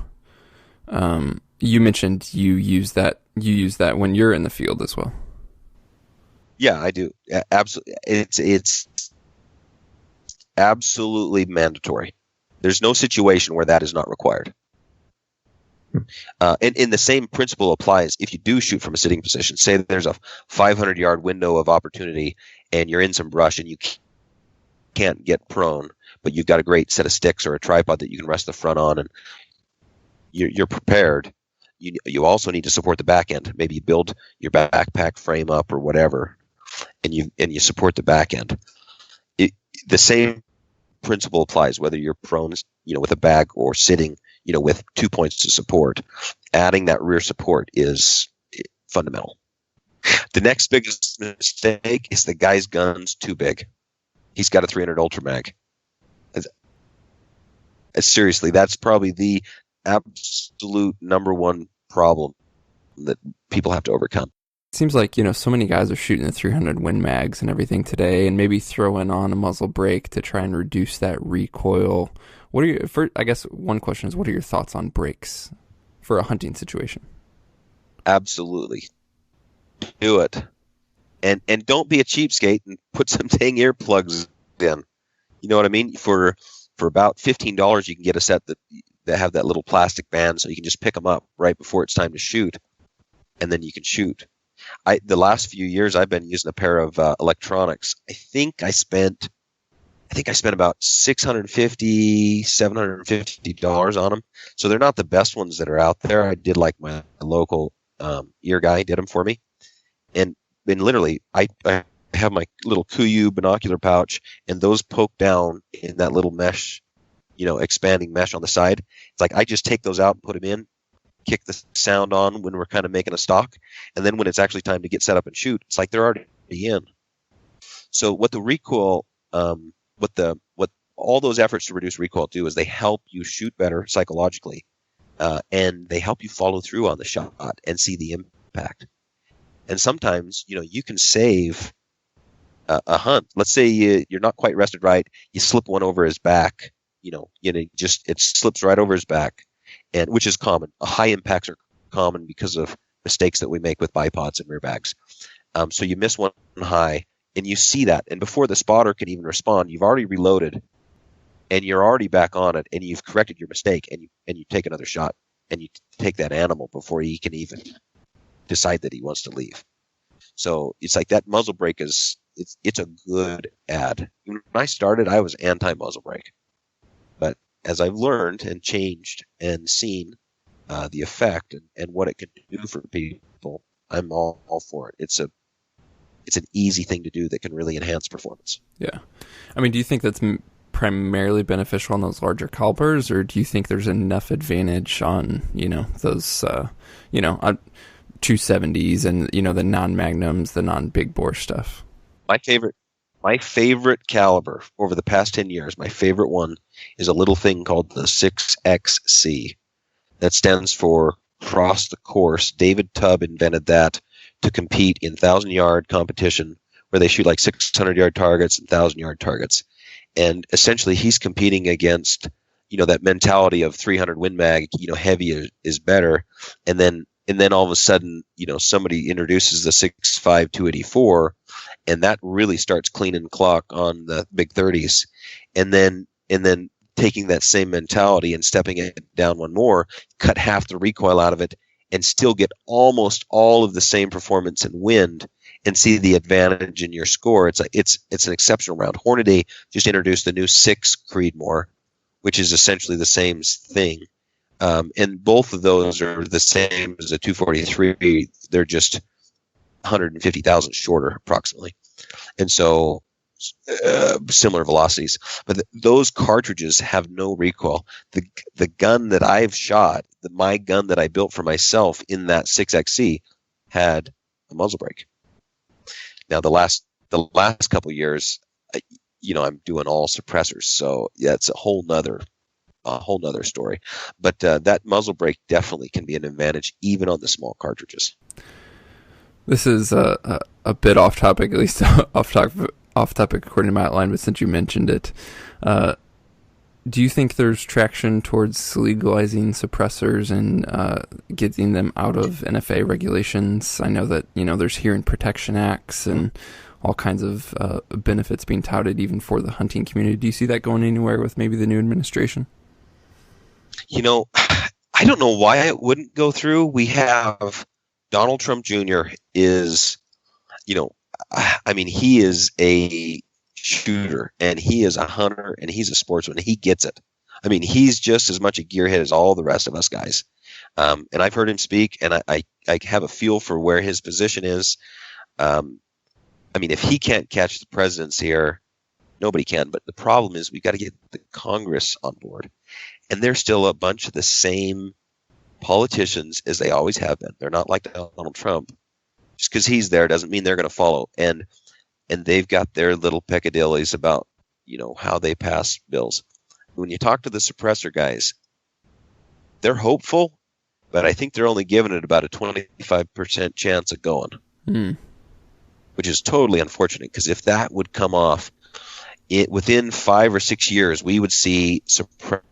You mentioned you use that when you're in the field as well. Yeah, I do. Absolutely, it's absolutely mandatory. There's no situation where that is not required. And the same principle applies if you do shoot from a sitting position. Say that there's a 500-yard window of opportunity and you're in some brush and you can't get prone, but you've got a great set of sticks or a tripod that you can rest the front on, and you're prepared. You also need to support the back end. Maybe you build your backpack frame up or whatever, and you support the back end. The same principle applies whether you're prone, with a bag, or sitting, with 2 points to support. Adding that rear support is fundamental. The next biggest mistake is the guy's gun's too big. He's got a 300 Ultra Mag. Seriously, that's probably the absolute number one problem that people have to overcome. It seems like, so many guys are shooting the 300 Win Mags and everything today, and maybe throwing on a muzzle brake to try and reduce that recoil. I guess one question is, what are your thoughts on brakes for a hunting situation? Absolutely. Do it. And don't be a cheapskate and put some dang earplugs in. You know what I mean? For about $15, you can get a set that have that little plastic band, so you can just pick them up right before it's time to shoot, and then you can shoot. The last few years I've been using a pair of electronics. I think I spent about $650, $750 on them. So they're not the best ones that are out there. I did like my local ear guy did them for me, and literally I have my little Kuiu binocular pouch, and those poke down in that little mesh, expanding mesh on the side. It's like I just take those out and put them in, kick the sound on when we're kind of making a stock, and then when it's actually time to get set up and shoot, it's like they're already in. So what the recoil, what all those efforts to reduce recoil do is they help you shoot better psychologically, and they help you follow through on the shot and see the impact. And sometimes, you can save a hunt. Let's say you're not quite rested right. You slip one over his back. It slips right over his back, and which is common. High impacts are common because of mistakes that we make with bipods and rear bags. So you miss one high, and you see that, and before the spotter can even respond, you've already reloaded, and you're already back on it, and you've corrected your mistake, and you take another shot, and you take that animal before he can even decide that he wants to leave. So it's like that muzzle brake it's a good add. When I started, I was anti-muzzle brake. But as I've learned and changed and seen the effect and what it can do for people, I'm all for it. It's an easy thing to do that can really enhance performance. Yeah. I mean, do you think that's primarily beneficial on those larger calibers, or do you think there's enough advantage on, those, 270s and, the non-magnums, the non-big bore stuff? My favorite caliber over the past 10 years, my favorite one is a little thing called the 6XC. That stands for Cross the Course. David Tubb invented that to compete in 1,000-yard competition where they shoot like 600-yard targets and 1,000-yard targets. And essentially he's competing against, that mentality of 300 Win Mag, heavy is better. And then all of a sudden, somebody introduces the 6.5 284, and that really starts cleaning the clock on the big 30s. And then taking that same mentality and stepping it down one more, cut half the recoil out of it, and still get almost all of the same performance and wind, and see the advantage in your score. It's an exceptional round. Hornady just introduced the new 6 Creedmoor, which is essentially the same thing. And both of those are the same as a 243. They're just 150,000 shorter, approximately. And so similar velocities. But those cartridges have no recoil. The gun that I've shot, my gun that I built for myself in that 6XC, had a muzzle brake. Now, the last couple of years, I'm doing all suppressors. So, yeah, it's a whole nother story. But that muzzle brake definitely can be an advantage even on the small cartridges. This is a bit off topic, at least off topic according to my outline, but since you mentioned it, do you think there's traction towards legalizing suppressors and getting them out of NFA regulations? I know that there's hearing protection acts and all kinds of benefits being touted even for the hunting community. Do you see that going anywhere with maybe the new administration? I don't know why it wouldn't go through. We have Donald Trump Jr. is, I mean, he is a shooter and he is a hunter and he's a sportsman. He gets it. I mean, he's just as much a gearhead as all the rest of us guys. And I've heard him speak, and I have a feel for where his position is. I mean, if he can't catch the presidents here, nobody can. But the problem is we got to get the Congress on board. And they're still a bunch of the same politicians as they always have been. They're not like Donald Trump. Just because he's there doesn't mean they're going to follow. And they've got their little peccadillos about, how they pass bills. When you talk to the suppressor guys, they're hopeful, but I think they're only giving it about a 25% chance of going, which is totally unfortunate, because if that would come off, within 5 or 6 years, we would see suppressor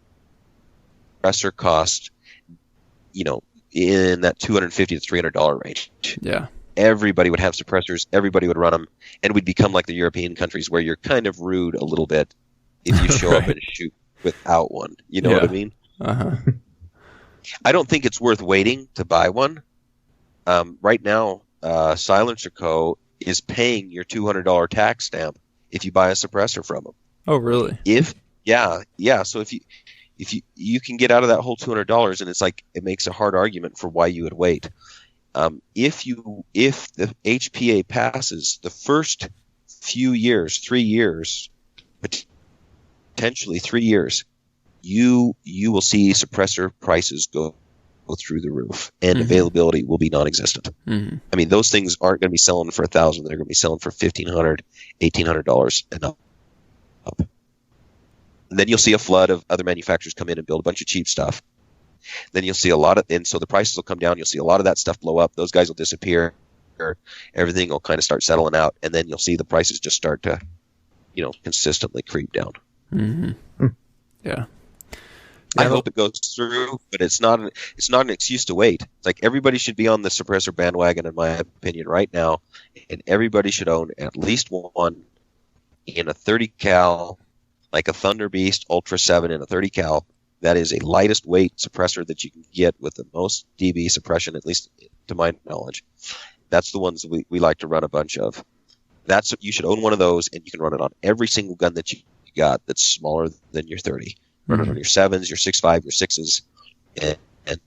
cost, in that $250 to $300 range. Yeah. Everybody would have suppressors. Everybody would run them, and we'd become like the European countries where you're kind of rude a little bit if you show up and shoot without one. You know what I mean? Uh-huh. I don't think it's worth waiting to buy one. Right now, Silencer Co. is paying your $200 tax stamp if you buy a suppressor from them. Oh, really? So if you can get out of that whole $200, and it's like it makes a hard argument for why you would wait. If the HPA passes, the first few years, 3 years, potentially 3 years, you will see suppressor prices go through the roof, and availability will be non-existent. I mean, those things aren't going to be selling for $1,000; they're going to be selling for $1,500, $1,800 and up. And then you'll see a flood of other manufacturers come in and build a bunch of cheap stuff. Then you'll see and so the prices will come down. You'll see a lot of that stuff blow up. Those guys will disappear. Everything will kind of start settling out, and then you'll see the prices just start to, consistently creep down. Yeah. I hope it goes through, but it's not an excuse to wait. It's like everybody should be on the suppressor bandwagon, in my opinion, right now, and everybody should own at least one in a 30 cal, like a Thunder Beast Ultra 7 in a 30 cal. That is a lightest weight suppressor that you can get with the most dB suppression, at least to my knowledge. That's the ones we like to run a bunch of. You should own one of those, and you can run it on every single gun that you got that's smaller than your 30. Run it on your 7s, your 6.5, your 6s, and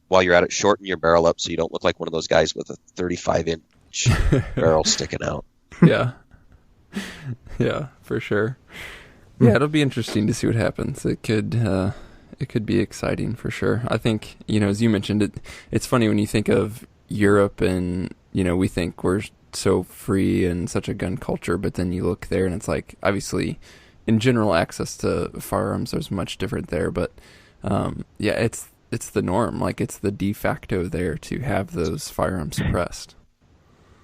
while you're at it, shorten your barrel up so you don't look like one of those guys with a 35-inch barrel sticking out. Yeah. Yeah, for sure. Yeah, it'll be interesting to see what happens. It could be exciting for sure. I think, as you mentioned, it's funny when you think of Europe and, we think we're so free and such a gun culture, but then you look there and it's like, obviously, in general, access to firearms is much different there, but it's the norm. Like, it's the de facto there to have those firearms suppressed.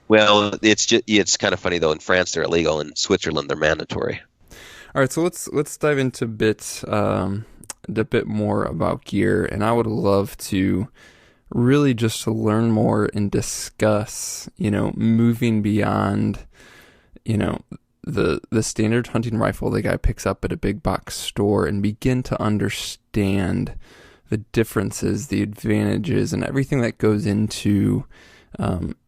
Well, it's kind of funny though. In France, they're illegal. In Switzerland, they're mandatory. All right, so let's dive into a bit more about gear, and I would love to really just to learn more and discuss, moving beyond, the standard hunting rifle the guy picks up at a big box store, and begin to understand the differences, the advantages, and everything that goes into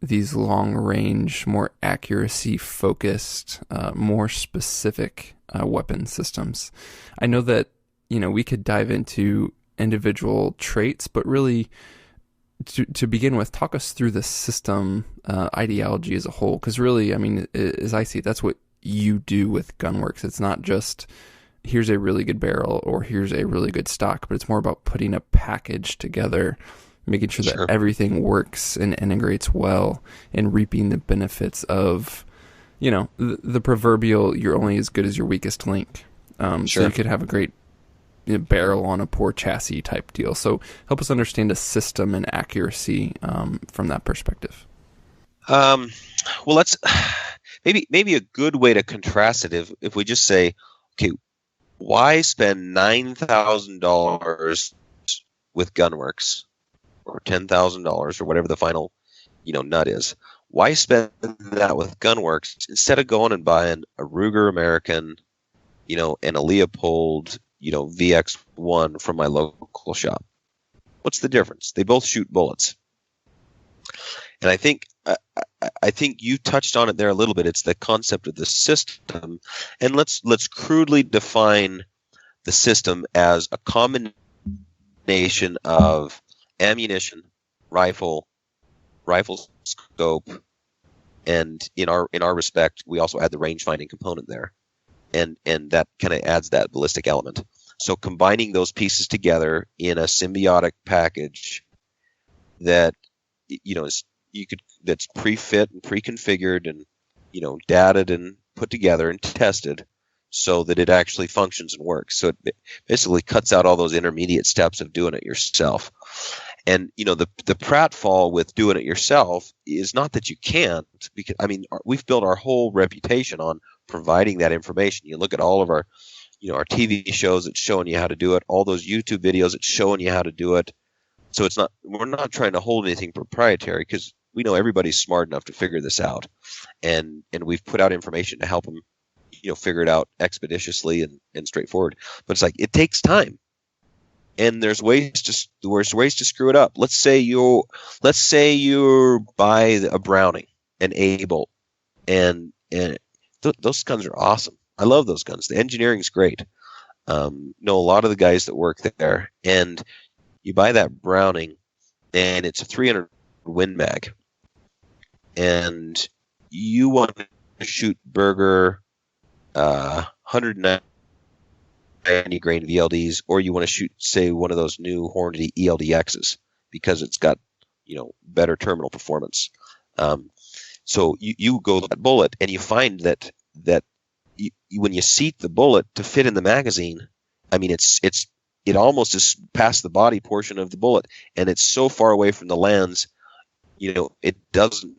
these long-range, more accuracy-focused, more specific weapon systems. I know that, we could dive into individual traits, but really, to begin with, talk us through the system ideology as a whole, because really, I mean, as I see it, that's what you do with Gunwerks. It's not just here's a really good barrel or here's a really good stock, but it's more about putting a package together, making sure that everything works and integrates well, and reaping the benefits of, the proverbial you're only as good as your weakest link. So you could have a great barrel on a poor chassis type deal. So help us understand a system and accuracy from that perspective. Well, let's maybe a good way to contrast it if we just say, okay, why spend $9,000 with Gunwerks or $10,000 or whatever the final nut is? Why spend that with Gunwerks instead of going and buying a Ruger American, and a Leopold, VX1 from my local shop? What's the difference? They both shoot bullets. And I think you touched on it there a little bit. It's the concept of the system, and let's crudely define the system as a combination of ammunition, rifle scope, and in our respect, we also add the range finding component there, and that kind of adds that ballistic element. So combining those pieces together in a symbiotic package that that's pre-fit and pre-configured and dated and put together and tested so that it actually functions and works. So it basically cuts out all those intermediate steps of doing it yourself. And the pratfall with doing it yourself is not that you can't, because we've built our whole reputation on providing that information. You look at all of our our TV shows, it's showing you how to do it. All those YouTube videos, it's showing you how to do it. So we're not trying to hold anything proprietary, because we know everybody's smart enough to figure this out, and we've put out information to help them, figure it out expeditiously and straightforward. But it's like, it takes time, and there's ways to screw it up. Let's say you buy a Browning, an A bolt, and those guns are awesome. I love those guns. The engineering's great. Know a lot of the guys that work there, and you buy that Browning, and it's a 300 Win Mag, and you want to shoot Berger 190 grain VLDs, or you want to shoot, say, one of those new Hornady ELDXs because it's got better terminal performance. So you go to that bullet, and you find that when you seat the bullet to fit in the magazine, it almost is past the body portion of the bullet, and it's so far away from the lands, it doesn't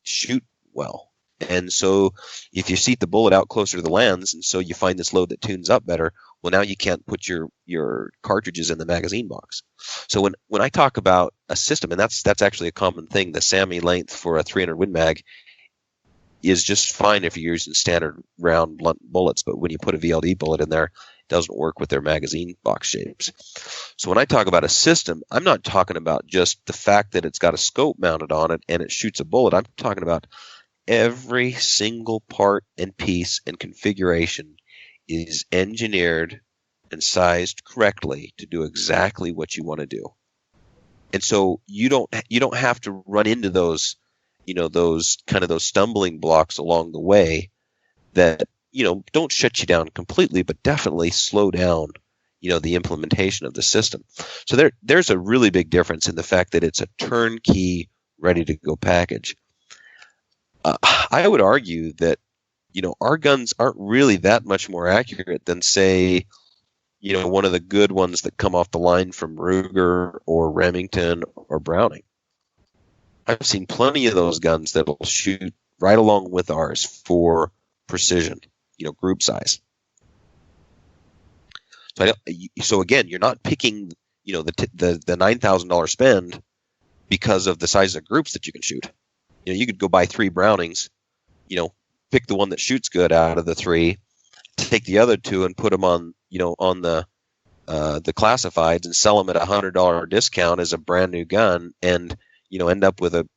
shoot well. And so if you seat the bullet out closer to the lands, and so you find this load that tunes up better, well, now you can't put your cartridges in the magazine box. So when I talk about a system, and that's actually a common thing, the SAMI length for a 300 Win Mag is just fine if you're using standard round blunt bullets, but when you put a VLD bullet in there, it doesn't work with their magazine box shapes. So when I talk about a system, I'm not talking about just the fact that it's got a scope mounted on it and it shoots a bullet. I'm talking about every single part and piece and configuration is engineered and sized correctly to do exactly what you want to do. And so you don't have to run into those those stumbling blocks along the way that, don't shut you down completely, but definitely slow down, the implementation of the system. So there's a really big difference in the fact that it's a turnkey, ready to go package. I would argue that, our guns aren't really that much more accurate than, say, one of the good ones that come off the line from Ruger or Remington or Browning. I've seen plenty of those guns that will shoot right along with ours for precision, group size. So again, you're not picking, the $9,000 spend because of the size of groups that you can shoot. You could go buy 3 Brownings, pick the one that shoots good out of the 3, take the other 2 and put them on, on the classifieds and sell them at $100 discount as a brand new gun, and end up with a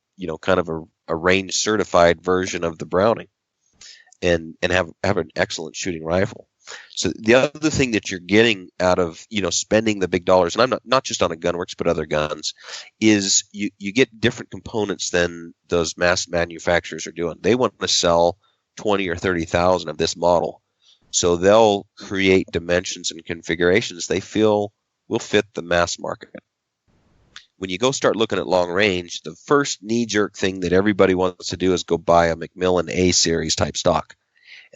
kind of a range certified version of the Browning, and have an excellent shooting rifle. So the other thing that you're getting out of spending the big dollars, and I'm not just on a Gunwerks but other guns, is you get different components than those mass manufacturers are doing. They want to sell 20 or 30,000 of this model, so they'll create dimensions and configurations they feel will fit the mass market. When you go start looking at long range, the first knee-jerk thing that everybody wants to do is go buy a Macmillan A-series type stock.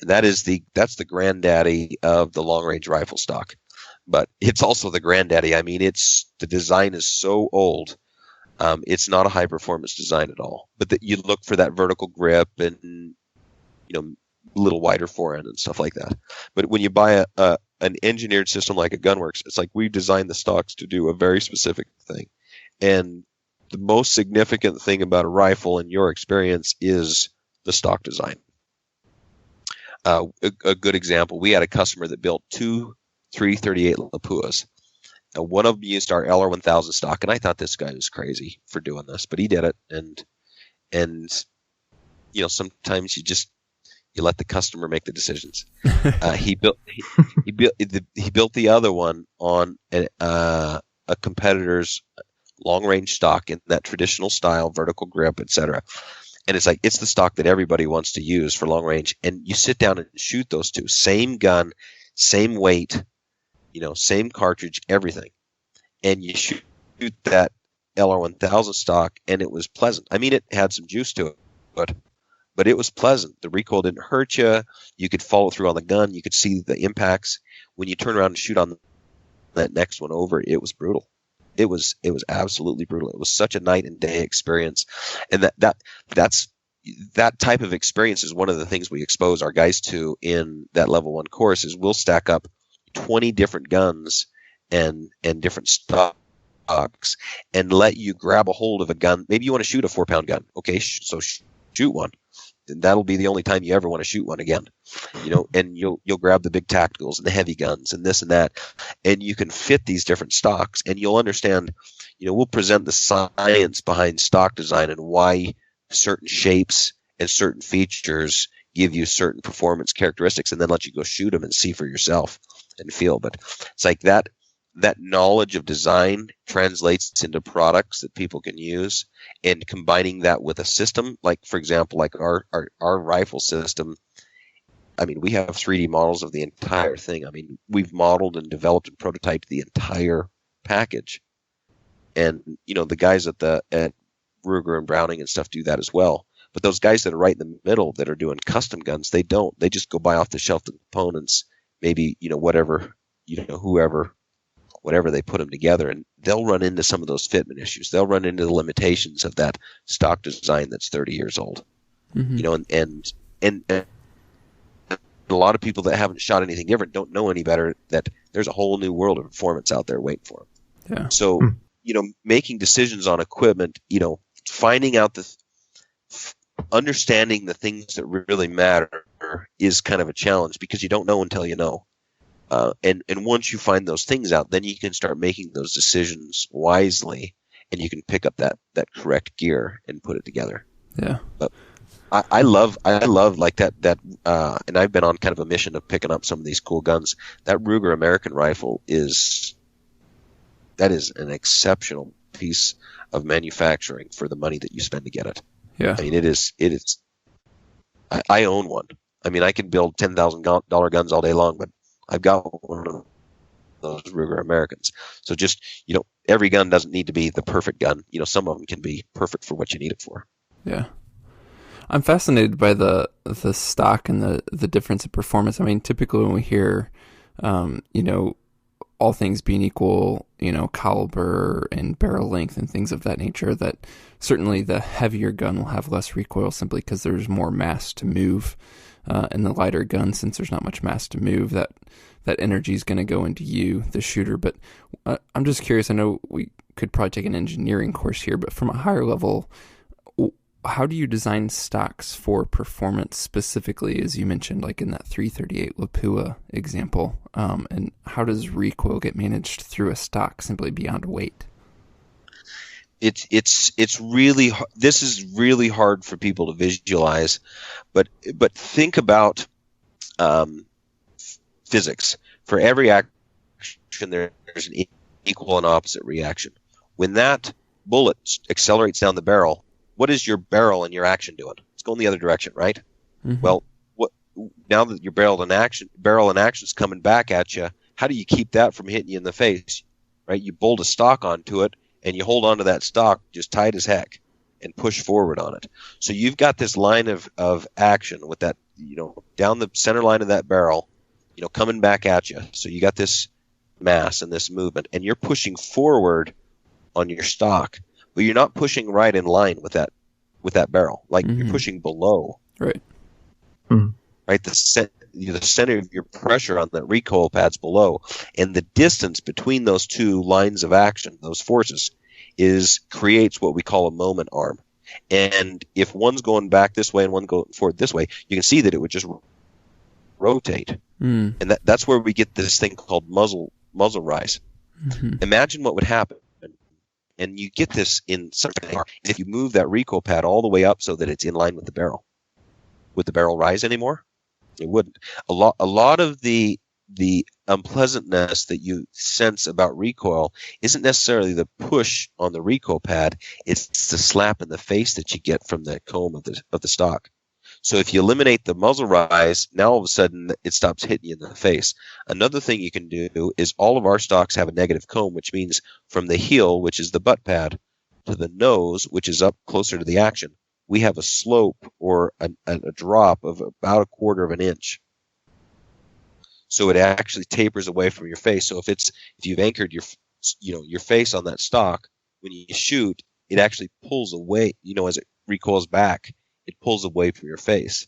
And that's the granddaddy of the long-range rifle stock. But it's also the granddaddy. The design is so old. It's not a high-performance design at all. But you look for that vertical grip and, a little wider forend and stuff like that. But when you buy an engineered system like a Gunwerks, it's like we designed the stocks to do a very specific thing. And the most significant thing about a rifle in your experience is the stock design. A good example, we had a customer that built 2 338 Lapuas, one of them used our LR1000 stock, and I thought this guy was crazy for doing this, but he did it. And sometimes you let the customer make the decisions. He built the other one on a competitor's long range stock in that traditional style, vertical grip, etc. And it's the stock that everybody wants to use for long range. And you sit down and shoot those two, same gun, same weight, same cartridge, everything. And you shoot that LR1000 stock, and it was pleasant. I mean, it had some juice to it, but it was pleasant. The recoil didn't hurt you. You could follow through on the gun. You could see the impacts. When you turn around and shoot on that next one over, it was brutal. It was absolutely brutal. It was such a night and day experience, and that's that type of experience is one of the things we expose our guys to in that level 1 course. Is we'll stack up 20 different guns and different stocks and let you grab a hold of a gun. Maybe you want to shoot a 4-pound gun. Okay, so shoot one. And that'll be the only time you ever want to shoot one again, and you'll grab the big tacticals and the heavy guns and this and that, and you can fit these different stocks, and you'll understand, we'll present the science behind stock design and why certain shapes and certain features give you certain performance characteristics, and then let you go shoot them and see for yourself and feel. But it's like that knowledge of design translates into products that people can use, and combining that with a system, like for example, like our rifle system. I mean, we have 3D models of the entire thing. I mean, we've modeled and developed and prototyped the entire package. And, the guys at Ruger and Browning and stuff do that as well. But those guys that are right in the middle that are doing custom guns, they don't. They just go buy off the shelf the components, maybe, whatever they put them together, and they'll run into some of those fitment issues. They'll run into the limitations of that stock design that's 30 years old. Mm-hmm. And a lot of people that haven't shot anything different don't know any better that there's a whole new world of performance out there waiting for them. Yeah. So, making decisions on equipment, finding out understanding the things that really matter is kind of a challenge, because you don't know until you know. And once you find those things out, then you can start making those decisions wisely, and you can pick up that correct gear and put it together. Yeah. But I love like that, and I've been on kind of a mission of picking up some of these cool guns. That Ruger American rifle is an exceptional piece of manufacturing for the money that you spend to get it. Yeah. I mean, it is. I own one. I mean, I can build $10,000 guns all day long, but I've got one of those Ruger Americans. So just, every gun doesn't need to be the perfect gun. Some of them can be perfect for what you need it for. Yeah. I'm fascinated by the stock and the difference in performance. I mean, typically when we hear, all things being equal, caliber and barrel length and things of that nature, that certainly the heavier gun will have less recoil simply because there's more mass to move. And the lighter gun, since there's not much mass to move, that energy is going to go into you, the shooter. But I'm just curious. I know we could probably take an engineering course here, but from a higher level, how do you design stocks for performance specifically, as you mentioned, like in that 338 Lapua example? And how does recoil get managed through a stock simply beyond weight? It's really, this is really hard for people to visualize, but think about physics. For every action, there's an equal and opposite reaction. When that bullet accelerates down the barrel, what is your barrel and your action doing? It's going the other direction, right? Mm-hmm. Well, now that your barrel and action is coming back at you, how do you keep that from hitting you in the face? Right? You bolt a stock onto it, and you hold onto that stock just tight as heck and push forward on it. So you've got this line of action with that, down the center line of that barrel, coming back at you. So you got this mass and this movement, and you're pushing forward on your stock, but you're not pushing right in line with that barrel. Like you're pushing below. Right. Mm-hmm. Right. The center of your pressure on that recoil pad's below, and the distance between those two lines of action, those forces, creates what we call a moment arm. And if one's going back this way and one going forward this way, you can see that it would just rotate. And that's where we get this thing called muzzle rise. Imagine what would happen. And you get this in something if you move that recoil pad all the way up so that it's in line with the barrel. Would the barrel rise anymore? It wouldn't. A lot of the unpleasantness that you sense about recoil isn't necessarily the push on the recoil pad. It's the slap in the face that you get from the comb of the stock. So if you eliminate the muzzle rise, now all of a sudden it stops hitting you in the face. Another thing you can do is all of our stocks have a negative comb, which means from the heel, which is the butt pad, to the nose, which is up closer to the action, we have a slope or a drop of about 1/4 of an inch. So it actually tapers away from your face. So if you've anchored your face on that stock, when you shoot, it actually pulls away, as it recoils back. It pulls away from your face.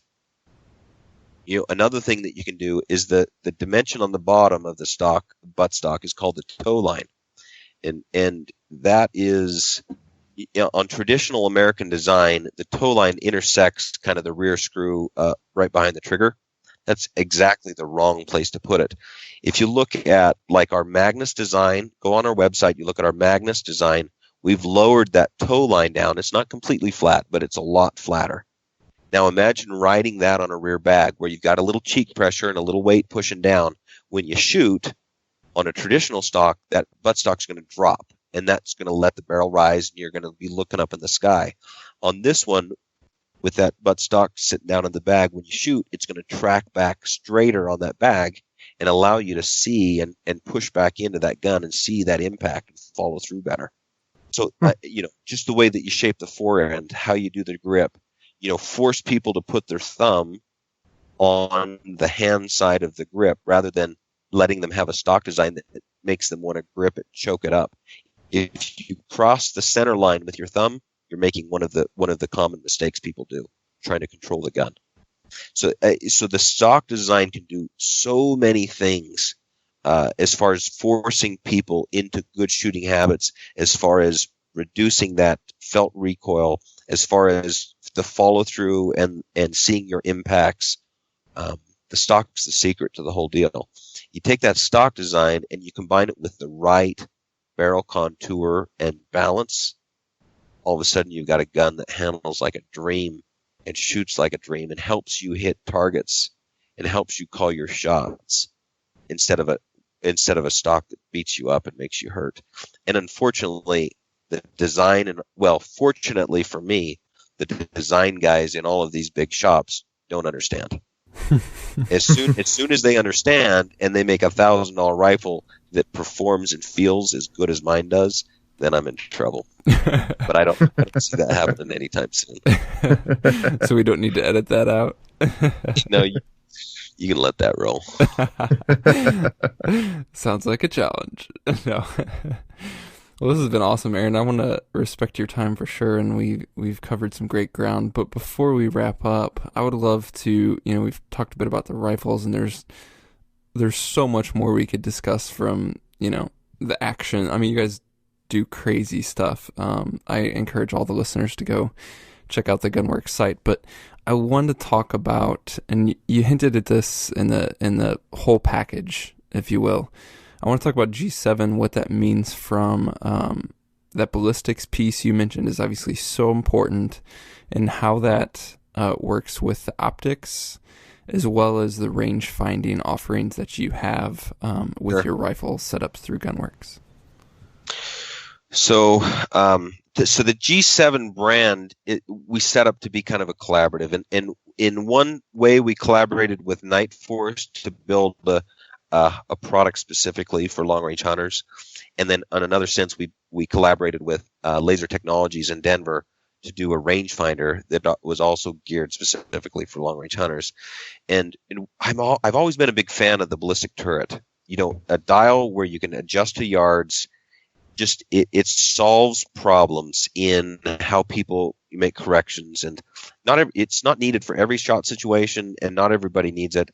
Another thing that you can do is the dimension on the bottom of the stock, butt stock, is called the toe line. And that is, on traditional American design, the toe line intersects kind of the rear screw right behind the trigger. That's exactly the wrong place to put it. If you look at like our Magnus design, go on our website, you look at our Magnus design, we've lowered that toe line down. It's not completely flat, but it's a lot flatter. Now imagine riding that on a rear bag where you've got a little cheek pressure and a little weight pushing down. When you shoot on a traditional stock, that butt stock's going to drop, and that's going to let the barrel rise, and you're going to be looking up in the sky. On this one, with that butt stock sitting down in the bag, when you shoot, it's going to track back straighter on that bag and allow you to see and push back into that gun and see that impact and follow through better. So, just the way that you shape the forend, how you do the grip, force people to put their thumb on the hand side of the grip rather than letting them have a stock design that makes them want to grip it, choke it up. If you cross the center line with your thumb, you're making one of the common mistakes people do, trying to control the gun. So the stock design can do so many things as far as forcing people into good shooting habits, as far as reducing that felt recoil, as far as the follow through and seeing your impacts. The stock's the secret to the whole deal. You take that stock design and you combine it with the right barrel contour and balance. All of a sudden you've got a gun that handles like a dream and shoots like a dream and helps you hit targets and helps you call your shots instead of a stock that beats you up and makes you hurt. And unfortunately, the design fortunately for me, the design guys in all of these big shops don't understand. As soon as they understand and they make $1,000 rifle that performs and feels as good as mine does, then I'm in trouble. But I don't see that happening anytime soon. So we don't need to edit that out. No, you can let that roll. Sounds like a challenge. No. Well, this has been awesome, Aaron. I want to respect your time for sure, and we've covered some great ground. But before we wrap up, I would love to, we've talked a bit about the rifles, and there's so much more we could discuss from, the action. I mean, you guys do crazy stuff. I encourage all the listeners to go check out the Gunwerks site. But I wanted to talk about, and you hinted at this in the whole package, if you will. I want to talk about G7, what that means from that ballistics piece you mentioned is obviously so important, and how that works with the optics as well as the range finding offerings that you have with your rifle setups through Gunwerks. So the G7 brand, we set up to be kind of a collaborative, and in one way we collaborated with Night Force to build a product specifically for long-range hunters, and then in another sense we collaborated with Laser Technologies in Denver to do a rangefinder that was also geared specifically for long-range hunters. And I've always been a big fan of the ballistic turret. A dial where you can adjust to yards. Just it solves problems in how people make corrections, and it's not needed for every shot situation, and not everybody needs it,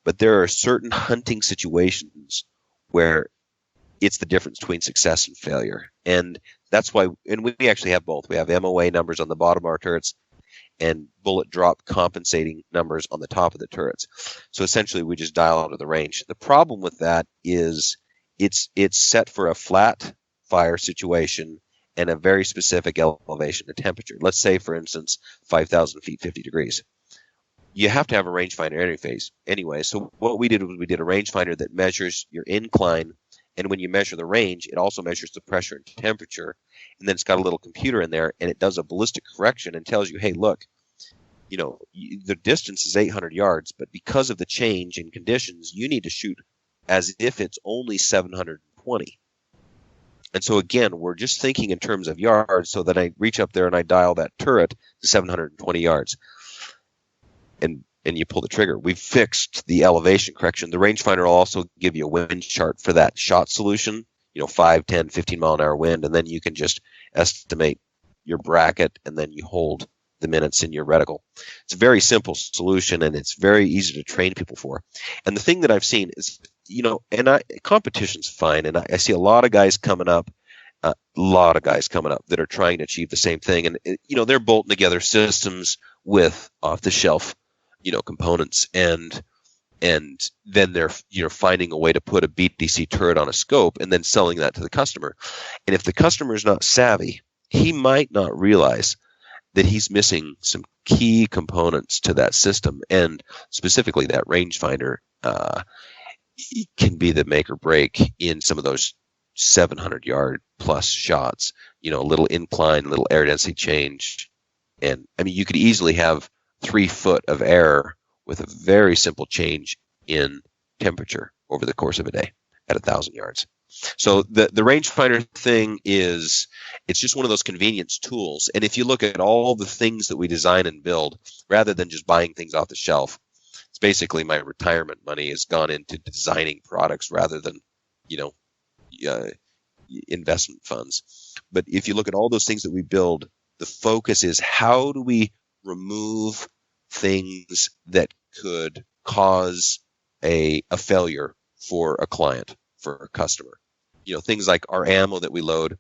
but there are certain hunting situations where it's the difference between success and failure, and that's why. And we actually have both. We have MOA numbers on the bottom of our turrets, and bullet drop compensating numbers on the top of the turrets. So essentially, we just dial out of the range. The problem with that is it's set for a flat fire situation and a very specific elevation and temperature. Let's say, for instance, 5,000 feet, 50 degrees. You have to have a rangefinder interface anyway. So what we did was we did a rangefinder that measures your incline, and when you measure the range, it also measures the pressure and temperature, and then it's got a little computer in there, and it does a ballistic correction and tells you, hey, look, the distance is 800 yards, but because of the change in conditions, you need to shoot as if it's only 720. And so again, we're just thinking in terms of yards, so that I reach up there and I dial that turret to 720 yards. And you pull the trigger. We've fixed the elevation correction. The rangefinder will also give you a wind chart for that shot solution, 5, 10, 15 mile an hour wind, and then you can just estimate your bracket, and then you hold the minutes in your reticle. It's a very simple solution, and it's very easy to train people for. And the thing that I've seen is, competition's fine, and I see a lot of guys coming up that are trying to achieve the same thing, and they're bolting together systems with off-the-shelf components, and then they're finding a way to put a BDC turret on a scope and then selling that to the customer. And if the customer is not savvy, he might not realize that he's missing some key components to that system, and specifically that rangefinder can be the make or break in some of those 700 yard plus shots. A little incline, a little air density change, and I mean you could easily have 3 foot of error with a very simple change in temperature over the course of a day at 1,000 yards. So the rangefinder thing it's just one of those convenience tools. And if you look at all the things that we design and build, rather than just buying things off the shelf, it's basically my retirement money has gone into designing products rather than, investment funds. But if you look at all those things that we build, the focus is how do we remove things that could cause a failure for a client, for a customer. Things like our ammo that we load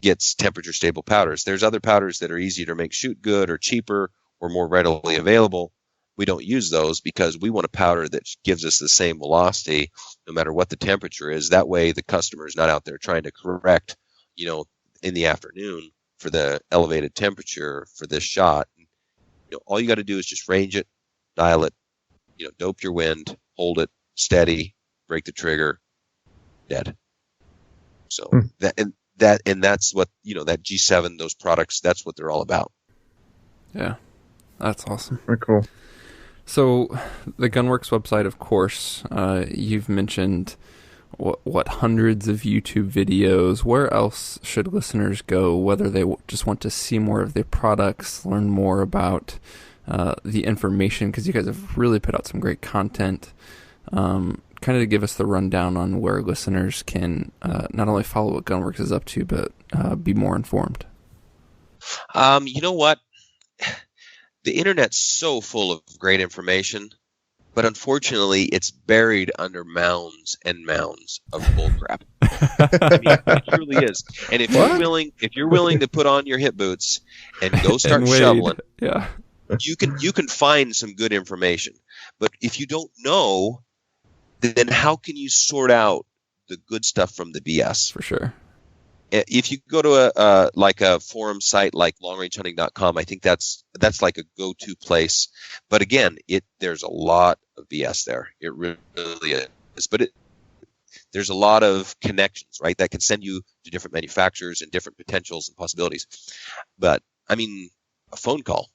gets temperature stable powders. There's other powders that are easier to make shoot good or cheaper or more readily available. We don't use those because we want a powder that gives us the same velocity no matter what the temperature is. That way the customer is not out there trying to correct, in the afternoon for the elevated temperature for this shot. All you got to do is just range it, dial it, dope your wind, hold it steady, break the trigger, dead. So that's what, that G7, those products, that's what they're all about. Yeah, that's awesome. Very cool. So the Gunwerks website, of course, you've mentioned what hundreds of YouTube videos. Where else should listeners go, whether they just want to see more of their products, learn more about the information, because you guys have really put out some great content, kind of to give us the rundown on where listeners can not only follow what Gunwerks is up to, but be more informed? You know what? The internet's so full of great information, but unfortunately, it's buried under mounds and mounds of bullcrap. I mean, it truly is. And if you're willing to put on your hip boots and go start shoveling, yeah, you can find some good information. But if you don't know, then how can you sort out the good stuff from the BS? For sure. If you go to a forum site like longrangehunting.com, I think that's like a go-to place. But again, there's a lot of BS there. It really is. But there's a lot of connections, right, that can send you to different manufacturers and different potentials and possibilities. But I mean, a phone call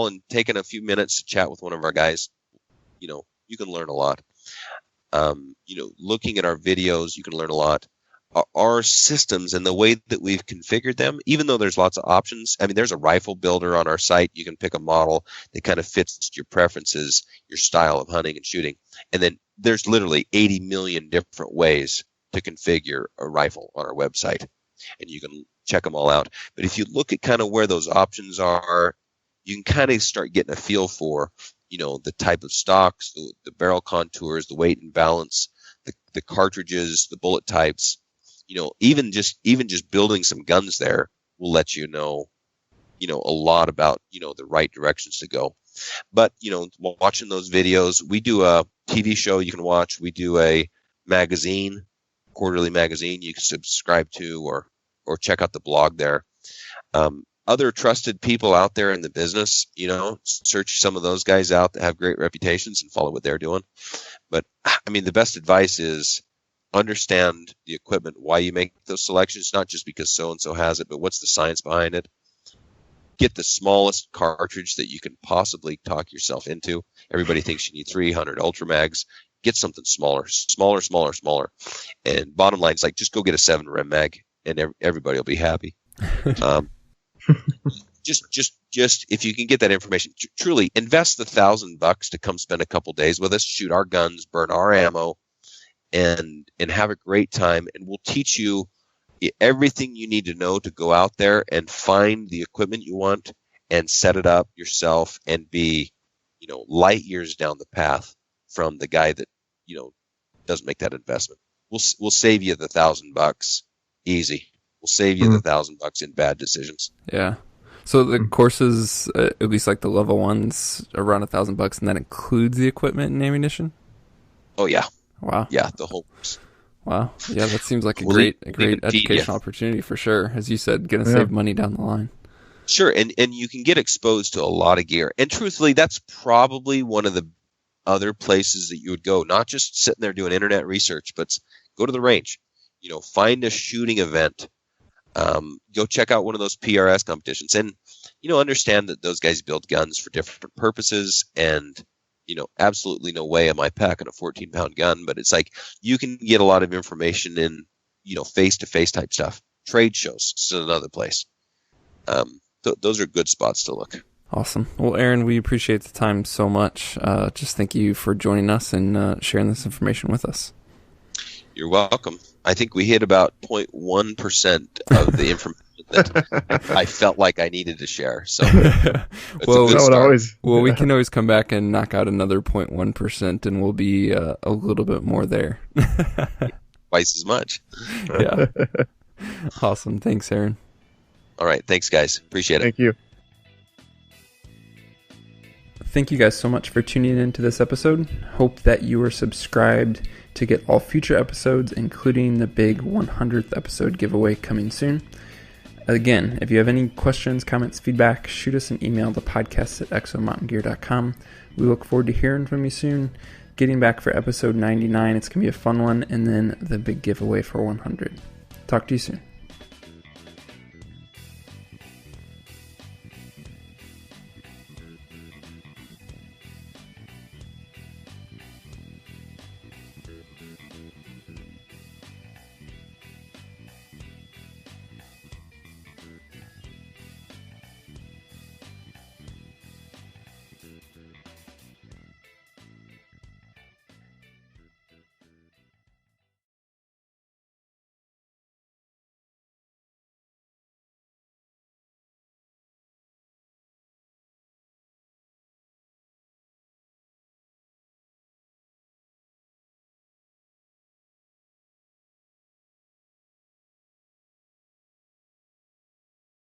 and taking a few minutes to chat with one of our guys, you can learn a lot. Looking at our videos, you can learn a lot. Our systems and the way that we've configured them, even though there's lots of options, I mean, there's a rifle builder on our site. You can pick a model that kind of fits your preferences, your style of hunting and shooting. And then there's literally 80 million different ways to configure a rifle on our website. And you can check them all out. But if you look at kind of where those options are, you can kind of start getting a feel for, the type of stocks, the barrel contours, the weight and balance, the cartridges, the bullet types. Even just building some guns there will let you know a lot about, the right directions to go. But, watching those videos, we do a TV show you can watch. We do a magazine quarterly magazine you can subscribe to, or check out the blog there. Other trusted people out there in the business, search some of those guys out that have great reputations and follow what they're doing. But I mean, the best advice is understand the equipment, why you make those selections, not just because so-and-so has it, but what's the science behind it. Get the smallest cartridge that you can possibly talk yourself into. Everybody thinks you need 300 Ultra Mags. Get something smaller. And bottom line is just go get a 7 Rem mag, and everybody will be happy. Just if you can get that information, truly invest the $1,000 to come spend a couple days with us, shoot our guns, burn our ammo, and have a great time. And we'll teach you everything you need to know to go out there and find the equipment you want and set it up yourself and be, light years down the path from the guy that, doesn't make that investment. We'll save you the $1,000 easy. We'll save you the $1,000 in bad decisions. Yeah. So the courses, at least like the level ones, around $1,000, and that includes the equipment and ammunition. Oh yeah. Wow. Yeah, the whole course. Wow. Yeah, that seems like a great educational opportunity for sure. As you said, going to save money down the line. Sure, and you can get exposed to a lot of gear. And truthfully, that's probably one of the other places that you would go, not just sitting there doing internet research, but go to the range. Find a shooting event. Go check out one of those PRS competitions, and understand that those guys build guns for different purposes. And absolutely no way am I packing a 14-pound gun, but it's you can get a lot of information in face-to-face type stuff. Trade shows is another place. Those are good spots to look. Awesome. Well, Aaron, we appreciate the time so much. Just thank you for joining us and sharing this information with us. You're welcome. I think we hit about 0.1% of the information that I felt like I needed to share. So, we can always come back and knock out another 0.1%, and we'll be a little bit more there. Twice as much. Yeah. Awesome. Thanks, Aaron. All right. Thanks, guys. Appreciate it. Thank you. Thank you guys so much for tuning into this episode. Hope that you are subscribed to get all future episodes, including the big 100th episode giveaway coming soon. Again, if you have any questions, comments, feedback, shoot us an email to podcast@exomountaingear.com. We look forward to hearing from you soon. Getting back for episode 99. It's going to be a fun one. And then the big giveaway for 100. Talk to you soon.